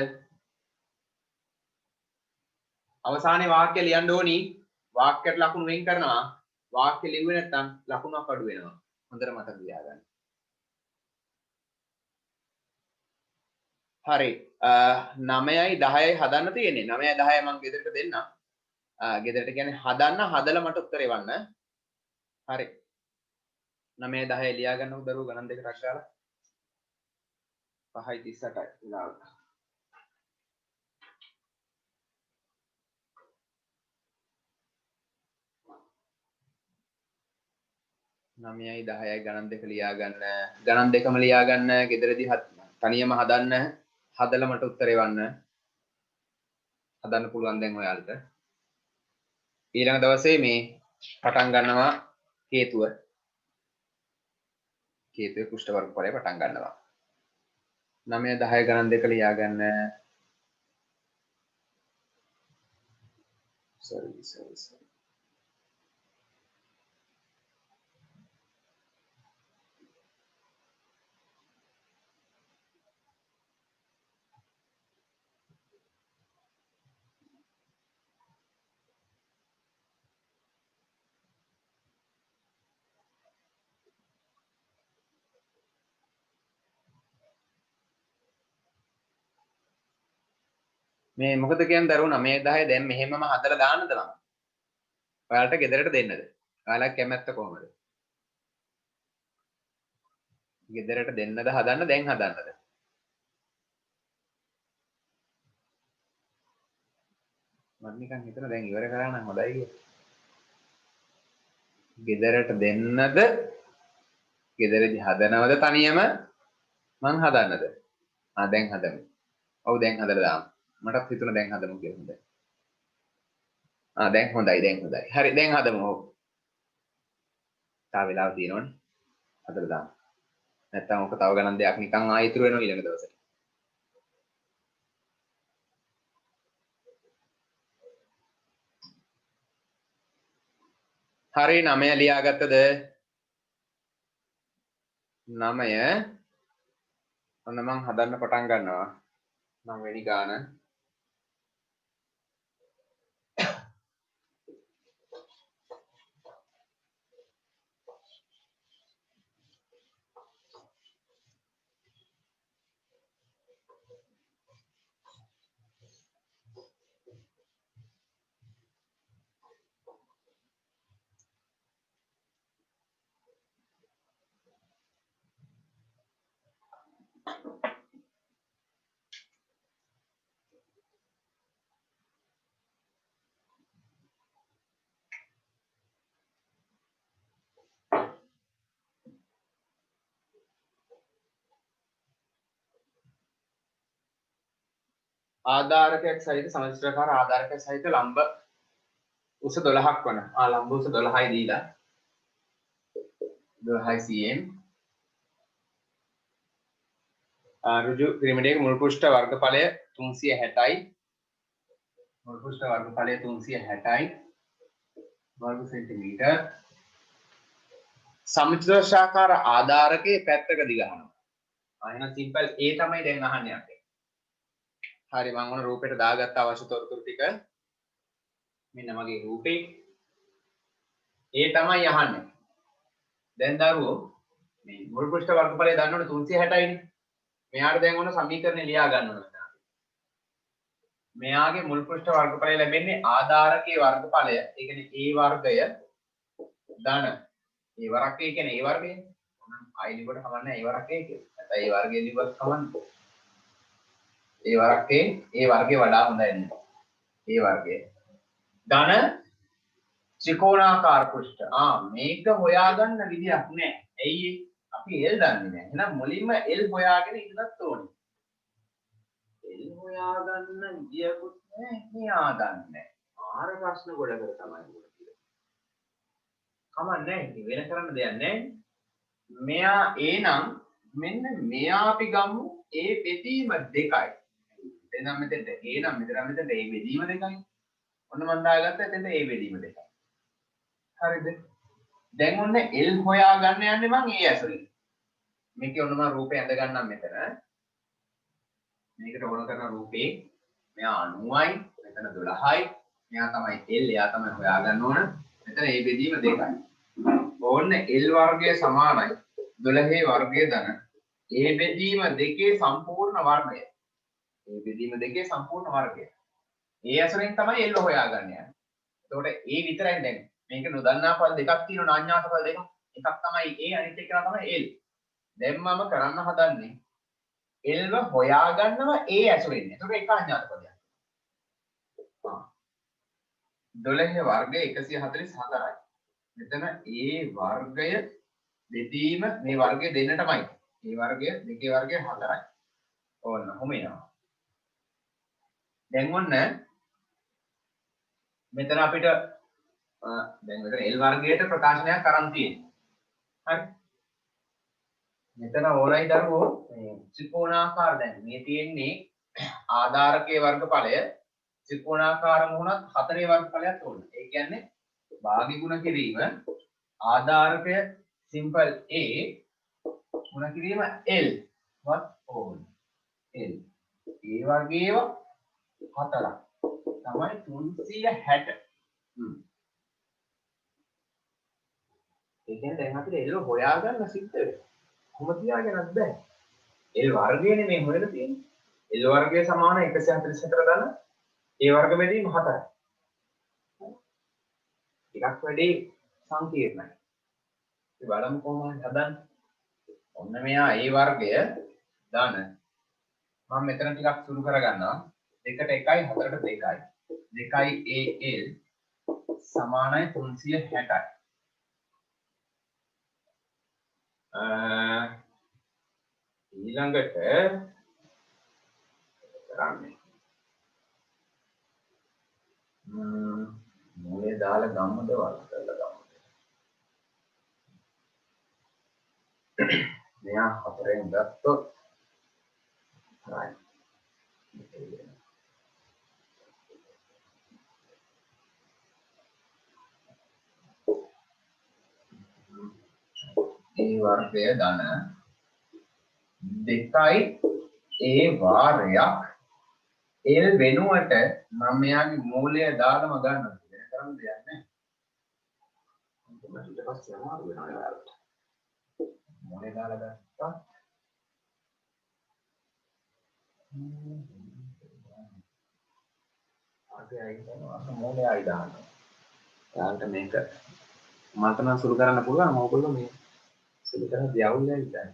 Speaker 1: අවසානයේ වාක්‍ය ලියන්න ඕනි. වාක්‍යයට ලකුණු වෙන් කරනවා. වාක්‍ය ලිව්වේ නැත්නම් ලකුණක් අඩු වෙනවා. හොඳට මතක තියාගන්න. හරි 9යි 10යි හදන්න තියෙන්නේ. 9යි 10යි මම ගෙදරට දෙන්නම්. ගෙදරට කියන්නේ හදලා මට උත්තර එවන්න. හරි 9යි 10යි ලියා ගන්නකො දරුවෝ ගණන් දෙක රක් ගාලා 5යි 38යි විලාවට. 9යි 10යි ගණන් දෙක ලියා ගන්න. ගණන් දෙකම ලියා ගන්න. ගෙදරදී තනියම හදන්න. හදලා මට උත්තරේ වන්න. හදන්න පුළුවන් දැන් ඔයාලට. ඊළඟ දවසේ මේ පටන් ගන්නවා හේතුවේ කුෂ්ඨ වර්ගඵලය පටන් ගන්නවා. 9 10 ගණන් දෙක ලියා ගන්න. sorry. මේ මොකද කියන්නේ දරුවෝ 9 10 දැන් මෙහෙමම හදලා දාන්නද මම? ඔයාලට ගෙදරට දෙන්නද? ඔයාලා කැමැත්ත කොහමද? ගෙදරට දෙන්නද හදන්න දැන් හදන්නද? මම නිකන් හිතන දැන් ඉවර කරා නම් හොඳයි කියලා. ගෙදරට දෙන්නද? ගෙදරදී හදනවද තනියම? මං හදන්නද? දැන් හදමු. ඔව් දැන් හදලා දාමු. මටත් හිතුණා දැන් හදමු කියලා හොඳයි. දැන් හොඳයි. හරි දැන් හදමු. ඔව්. තා වෙලාව තියෙනවනේ. හදලා දාමු. නැත්තම් ඔක තව ගණන් දෙයක් නිකන් ආයෙ ඉතුරු වෙනවා ඊළඟ දවසට. හරි 9 ලියාගත්තද? 9 ඔන්න මං හදන්න පටන් ගන්නවා. 9 වෙනි ගාන. ආධාරකයක් සහිත සමච්චාකාර ආධාරකයක් සහිත ලම්බ උස 12ක් වන. ලම්බ උස 12යි දීලා 12 cm. ඍජු පිරමිඩයක මුල් පෘෂ්ඨ වර්ගඵලය 360යි. මුල් පෘෂ්ඨ වර්ගඵලය 360යි වර්ග සෙන්ටිමීටර්. සමච්චාකාර ආධාරකයේ පැත්තක දිග අහනවා. එහෙනම් සිම්පල් A තමයි දැන් අහන්නේ අපේ. හරි මම ඔන්න රූපෙට දාගත්ත අවශ්‍ය තොරතුරු ටික. මෙන්න මගේ රූපේ. ඒ තමයි අහන්නේ. දැන් දරුවෝ මේ මුල් පෘෂ්ඨ වර්ගඵලය දන්නවනේ 360යිනේ. මෙයාට දැන් ඔන්න සමීකරණය ලියා ගන්න ඕනේ. මෙයාගේ මුල් පෘෂ්ඨ වර්ගඵලය ලැබෙන්නේ ආධාරකයේ වර්ගඵලය. ඒ කියන්නේ A වර්ගය ධන. A වර්ගය කියන්නේ A වර්ගය. I ලිවට කමන්නේ A වර්ගය කියලා. නැත්නම් A වර්ගය ලිව්වත් කමන්නේ. ඒ වර්ගයේ වඩා හොඳයි නේද? ඒ වර්ගයේ ධන ත්‍රිකෝණාකාර පෘෂ්ඨ. මේක හොයාගන්න විදියක් නැහැ. ඇයි අපි L දන්නේ නැහැ. එහෙනම් මුලින්ම L හොයාගෙන ඉන්නත් ඕනේ. L හොයාගන්න විදියකුත් නැහැ. මෙයා දන්නේ නැහැ. ආර ප්‍රශ්න ගොඩකට තමයි උඩ තියෙන්නේ. කමන්නේ නැහැ. වෙන කරන්න දෙයක් නැහැ. මෙයා A නම් මෙන්න මෙයා අපි ගමු A බෙදීම 2යි. එනම් මෙතෙන්ට A නම් මෙතන A බෙදීම 2යි. ඔන්න මම දාගත්තා එතෙන්ට A බෙදීම 2යි. හරිද? දැන් ඔන්න L හොයා ගන්න යන්නේ මං A ඇසුරින්. මේකේ ඔන්න මම රූපේ ඇඳ ගන්නම් මෙතන. මේකට ඕන කරන රූපේ මෙයා 90යි, මෙතන 12යි. මෙයා තමයි L, එයා තමයි හොයා ගන්න ඕන. මෙතන A බෙදීම 2යි. ඕන්න L වර්ගය සමානයි 12 වර්ගය ධන A බෙදීම 2 සම්පූර්ණ වර්ගය. A බෙදීම 2 සම්පූර්ණ වර්ගය. A ඇසුරෙන් තමයි L හොයාගන්න යන්නේ. එතකොට A විතරයි දැන්. මේක නොදන්නා පද දෙකක් තියෙනවා නාඤ්ඤාත පද දෙකක්. එකක් තමයි A අනිත් එක තමයි L. දැන් මම කරන්න හදන්නේ L ව හොයාගන්නව A ඇසුරෙන්. එතකොට එක අඥාත පදයක්. 12 වර්ගය 144යි. මෙතන A වර්ගය බෙදීම මේ වර්ගය දෙන්නටමයි. A වර්ගය දෙකේ වර්ගය 4යි. ඕන්න ඔහොම එනවා. දැන් ඔන්න මෙතන අපිට දැන් මෙතන L වර්ගයට ප්‍රකාශනයක් අරන් තියෙනවා. හරි. මෙතන ඕනයි දරුවෝ මේ ත්‍රිකෝණාකාර දැන් මේ තියෙන්නේ ආධාරකයේ වර්ගඵලය ත්‍රිකෝණාකාර වුණත් හතරේ වර්ගඵලයක් ඕන. ඒ කියන්නේ භාගි ගුණ කිරීම ආධාරකය සිම්පල් A ගුණ කිරීම L වත් ඕන. L. ඒ වගේම හතරක් තමයි 360. ඒ කියන්නේ දැන් අපිට L හොයාගන්න සිද්ධ වෙනවා. කොහොම තියාගෙනත් බෑ. L වර්ගයනේ මේ හොයලා තියෙන්නේ. L වර්ගය සමාන 144 ගන්න A වර්ග බෙදීම 4යි. ටිකක් වැඩි සංකීර්ණයි. අපි බලමු කොහොමද හදන්නේ. ඔන්න මෙයා A වර්ගය දාන මම මෙතන ටිකක් සුළු කරගන්නවා. 2ට 1යි 4ට 2යි. 2යි AL සමානයි 360යි. ඊළඟට කරන්නේ මූලයේ දාලා ගම්මද වර්ග කරලා ගම්මද. මෙයා 4ෙන් ගත්තොත් right. A වර්ගය ධන 2යි A වාරයක් L වෙනුවට මම මෙයාගේ මූලය දාලම ගන්නවා. වෙන කරන්න දෙයක් නැහැ. ඊට පස්සේ අමාරු වෙනවා යාළුවට. මූලය දාලා ගත්තා. ආගේ අයිනවා මූලය ආයි දානවා. යාළුවට මේක මට නම් සුළු කරන්න පුළුවන්. ඕගොල්ලෝ මේ සුළු කරන දියවුල්ලා ඉතින්.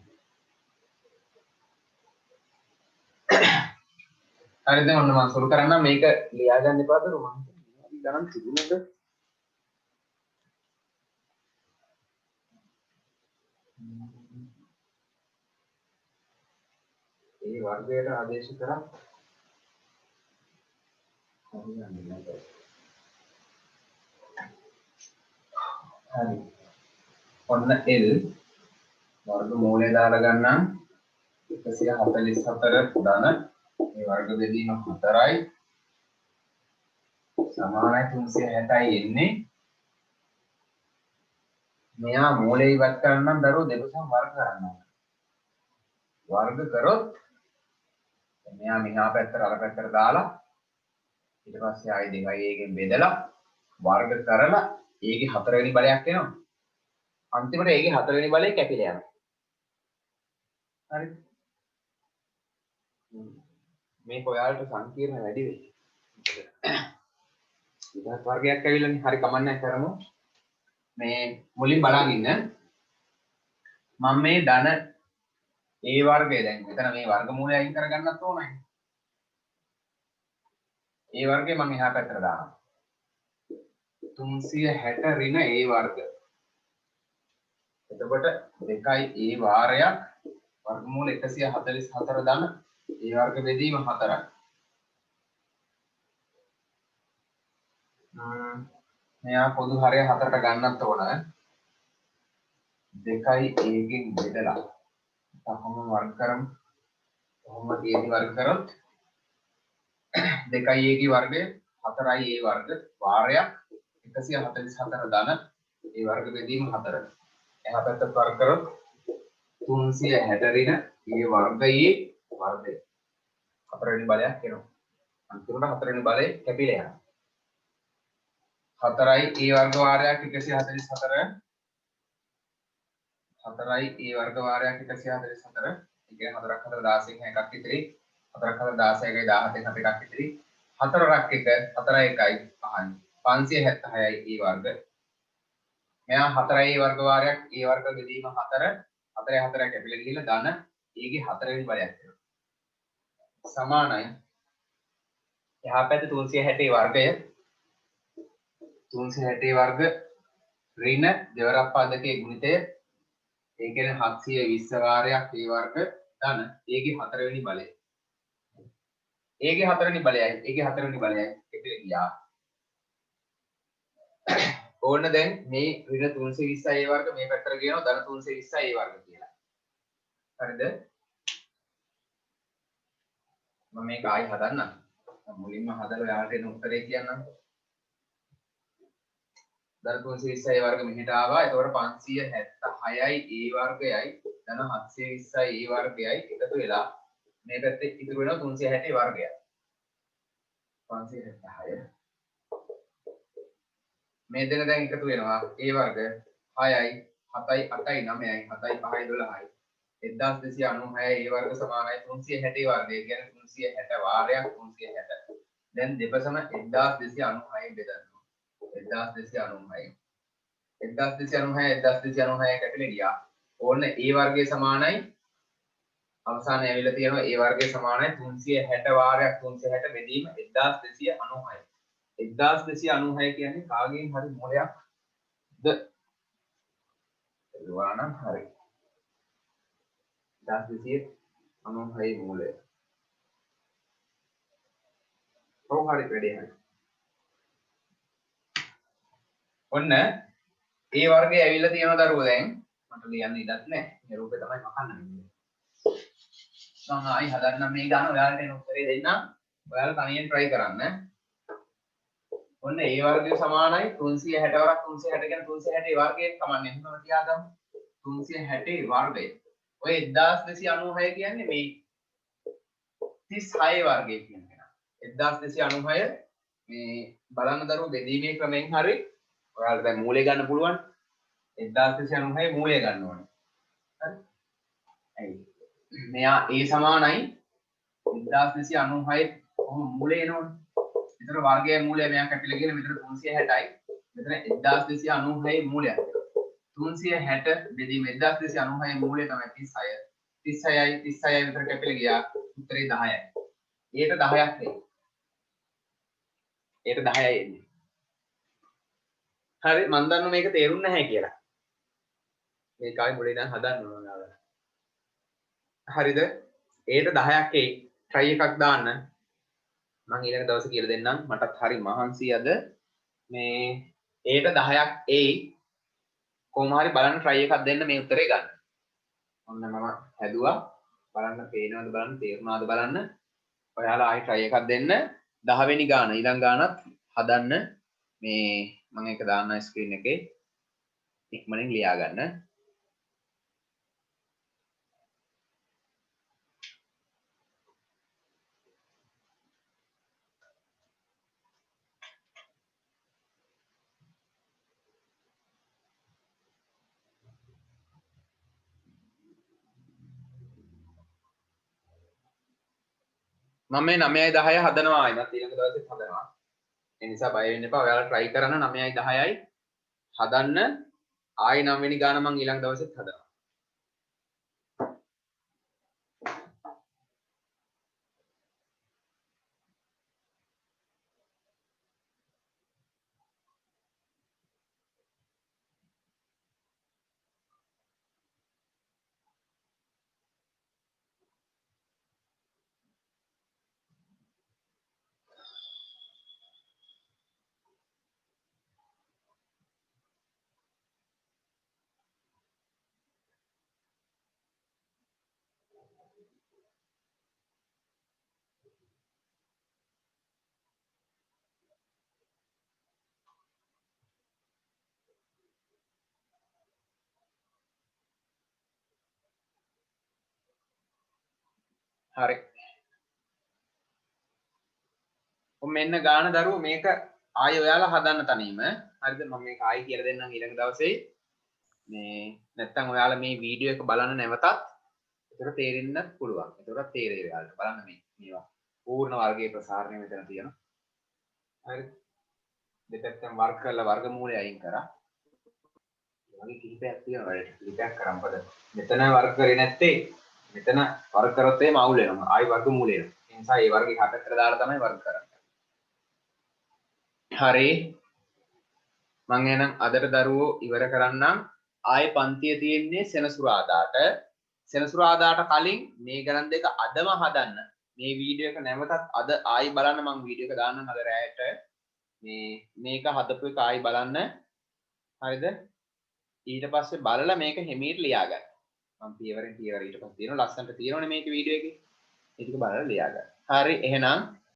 Speaker 1: හරිද ඔන්න මම සුළු කරන්න මේක ලියා ගන්න එපාද මම ගණන් තිබුණද ඒ වර්ගයට ආදේශ කරා හරි ඔන්න L වර්ග මූලය දාලා ගන්නම් 144 ධන මේ වර්ග බෙදීම 4යි සමානයි 360යි එන්නේ මෙයා මූලය ඉවත් කරන්න නම් දරුවෝ දෙකසම වර්ග කරන්න ඕන වර්ග කරොත් මෙයා මෙහා පැත්තට අර පැත්තට දාලා ඊට පස්සේ ආයෙ 2යි එකෙන් බෙදලා වර්ග කරලා ඒකේ 4 වෙනි බලයක් එනවා අන්තිමට ඒකේ 4 වෙනි බලය කැපිලා යනවා හරි මේක ඔයාලට සංකීර්ණ වැඩි වෙයි. විදහාත් වර්ගයක් ඇවිල්ලානේ. හරි කමන්නේ කරමු. මේ මුලින් බලන් ඉන්න. මම මේ ධන A වර්ගය දැන් මෙතන මේ වර්ගමූලය අයින් කරගන්නත් ඕනයි. A වර්ගය මම එහා පැත්තට දානවා. 360 ඍණ A වර්ග. එතකොට 2යි A වාරයක් වර්ගමූල 144 ධන ඒ වර්ග බෙදීම 4යි. මෙයා පොදු හරය 4ට ගන්නත් ඕන. 2යි ඒකෙන් බෙදලා කොහොම වර්ග කරමු. කොහොම ඒකේ වර්ග කරොත් 2යි ඒකේ වර්ගය 4යි ඒ වර්ග වාරයක් 144 ධන ඒ වර්ග බෙදීම 4. එහා පැත්තට වර්ග කරොත් 360 ඍණ ඒ වර්ගයේ වර්ගය 4 වෙනි බලයක් එනවා. අන්තිමට 4 වෙනි බලය කැපිලා යනවා. 4යි ඒ වර්ග වාරයක් 144 4යි ඒ වර්ග වාරයක් 144 ඒ කියන්නේ 4ක් 4 16 එකක් ඉතිරි 4ක් 4 16 එකයි 17 එකක් ඉතිරි 4ක් 1 4යි 1යි 5යි 576යි ඒ වර්ග මෙයා 4යි ඒ වර්ග වාරයක් ඒ වර්ග බෙදීම 4 4යි 4යි කැපිලා ගිහිල්ලා ධන ඒගේ 4 වෙනි බලයක් එනවා සමානයි එහා පැත්තේ 360 වර්ගය 360 වර්ග ඍණ දෙවරක් පදකයේ ගුණිතය ඒ කියන්නේ 720 වාරයක් ඒ වර්ග ධන ඒකේ 4 වෙනි බලය ඒගේ හතරවෙනි බලයයි ඒගේ හතරවෙනි බලයයි එතන ගියා. ඕන්න දැන් මේ ඍණ 320 a වර්ග මේ පැත්තට ගේනවා ධන 320 a වර්ග කියලා. හරිද? මම මේක ආයි හදන්නම්. මුලින්ම හදලා ඔයාලට එන උත්තරේ කියන්නම්. ධන 320 a වර්ග මෙහෙට ආවා. එතකොට 576යි a වර්ගයයි ධන 720යි a වර්ගයයි එකතු වෙලා මේ පැත්තේ ඉතුරු වෙනවා 360 වර්ගයයි. 576 මේ දෙක දැන් එකතු වෙනවා a වර්ග 6යි 7යි 8යි 9යි 7යි 5යි 12යි 1296 a වර්ග සමානයි 360 වර්ගය කියන්නේ 360 වාරයක් 360. දැන් දෙපසම 1296 බෙදනවා. 1296 1296 කැපිලා ගියා. ඕන්න a වර්ගය සමානයි අවසානයේ ඇවිල්ලා තියෙනවා a වර්ගය සමානයි 360 වාරයක් 360 බෙදීම 1296. 1296 කියන්නේ කාගෙන් හරි මොලයක්ද? එළුවා නම් හරි. 1296 මූලය. ඔව් හරි වැඩේ හරි. ඔන්න ඒ වර්ගයේ ඇවිල්ලා තියෙන දරුවෝ දැන් මට ලියන්න ඉඩක් නැහැ. මේ රූපේ තමයි මකන්න වෙන්නේ. මම ආයි හදන්නම් මේ ගන්න ඔයාලට එන උත්තරේ දෙන්නම්. ඔයාලා තනියෙන් try කරන්න. ඔන්න ඒ වර්ගය සමානයි 360 වරක් 360 කියන්නේ 360 වර්ගයෙන් කමන්නේ. එහෙම තියාගමු. 360 වර්ගය. ඔය 1296 කියන්නේ මේ 36 වර්ගය කියන එක. 1296 මේ බලන්න දරුවෝ බෙදීමේ ක්‍රමයෙන් හරි ඔයාලට දැන් මූලය ගන්න පුළුවන්. 1296 මූලය ගන්න ඕනේ. හරි. ඇයි? මෙයා a සමානයි 1296 කොහොම මූලය එනවනේ. මෙතන වර්ගයේ මූලය මෙයා කැපිලා ගිහලා මෙතන 360යි. මෙතන 1296 මූලයක්. 360 බෙදීම 1296 මූලය තමයි 36. 36යි විතර කැපිලා ගියා. උත්තරේ 10යි. ඒට 10ක් එයි. ඒට 10යි එන්නේ. හරි මම දන්නවා මේක තේරුන්නේ නැහැ කියලා. මේක ආයි මුලින් ඉඳන් හදන්න ඕන ඔයාලා. හරිද? ඒට 10ක් එයි. try එකක් දාන්න. මම ඊළඟ දවසේ කියලා දෙන්නම්. මටත් හරි මහන්සි අද මේ ඒට 10ක් එයි. කොහොම හරි බලන්න try එකක් දෙන්න මේ උත්තරේ ගන්න. ඔන්න මම හැදුවා. බලන්න පේනවද බලන්න තේරුණාද බලන්න. ඔයාලා ආයි try එකක් දෙන්න. 10 වෙනි ගාන ඊළඟ ගානත් හදන්න. මේ මම ඒක දාන්න ස්ක්‍රීන් එකේ. ඉක්මනින් ලියා ගන්න. මම මේ 9යි 10යි හදනවා ආයිමත් ඊළඟ දවසෙත් හදනවා. ඒ නිසා බය වෙන්න එපා. ඔයාලා try කරන්න 9යි 10යි හදන්න. ආයි 9 වෙනි ගාන මම ඊළඟ දවසෙත් හදනවා. හරි. මෙන්න ගාන දරුවෝ මේක ආයෙ ඔයාලා හදන්න තනියම. හරිද? මම මේක ආයෙ කියලා දෙන්නම් ඊළඟ දවසේ. මේ නැත්තම් ඔයාලා මේ වීඩියෝ එක බලන්න නැවතත් ඒතර තේරෙන්න පුළුවන්. ඒතර තේරෙයි ඔයාලට. බලන්න මේවා. පූර්ණ වර්ගයේ ප්‍රසාරණය මෙතන තියෙනවා. හරිද? දෙපැත්තෙන් වර්ග කරලා වර්ගමූලය අයින් කරා. ඒ වගේ කිහිපයක් තියෙනවා වැඩ. කිහිපයක් කරා. මොකද මෙතන වර්ග කරේ නැත්තේ මෙතන වර්ග කරොත් එහෙම අවුල් වෙනවා. ආයි වර්ගමූලය එනවා. ඒ නිසා මේ වර්ගේ හතකට දාලා තමයි වර්ග කරන්නේ. හරි. මම එහෙනම් අදට දරුවෝ ඉවර කරන්නම්. ආයේ පන්තිය තියෙන්නේ සෙනසුරාදාට. සෙනසුරාදාට කලින් මේ ගණන් දෙක අදම හදන්න. මේ වීඩියෝ එක නැවතත් අද ආයි බලන්න මම වීඩියෝ එක දාන්නම් අද රැයට මේක හදපු එක ආයි බලන්න හරිද ඊට පස්සේ බලලා මේක හිමීට ලියා ගන්න මම පියවරෙන් පියවර ඊට පස්සේ තියෙනවා ලස්සනට තියෙනවනේ මේක වීඩියෝ එකේ ඒක බලලා ලියා ගන්න හරි එහෙනම්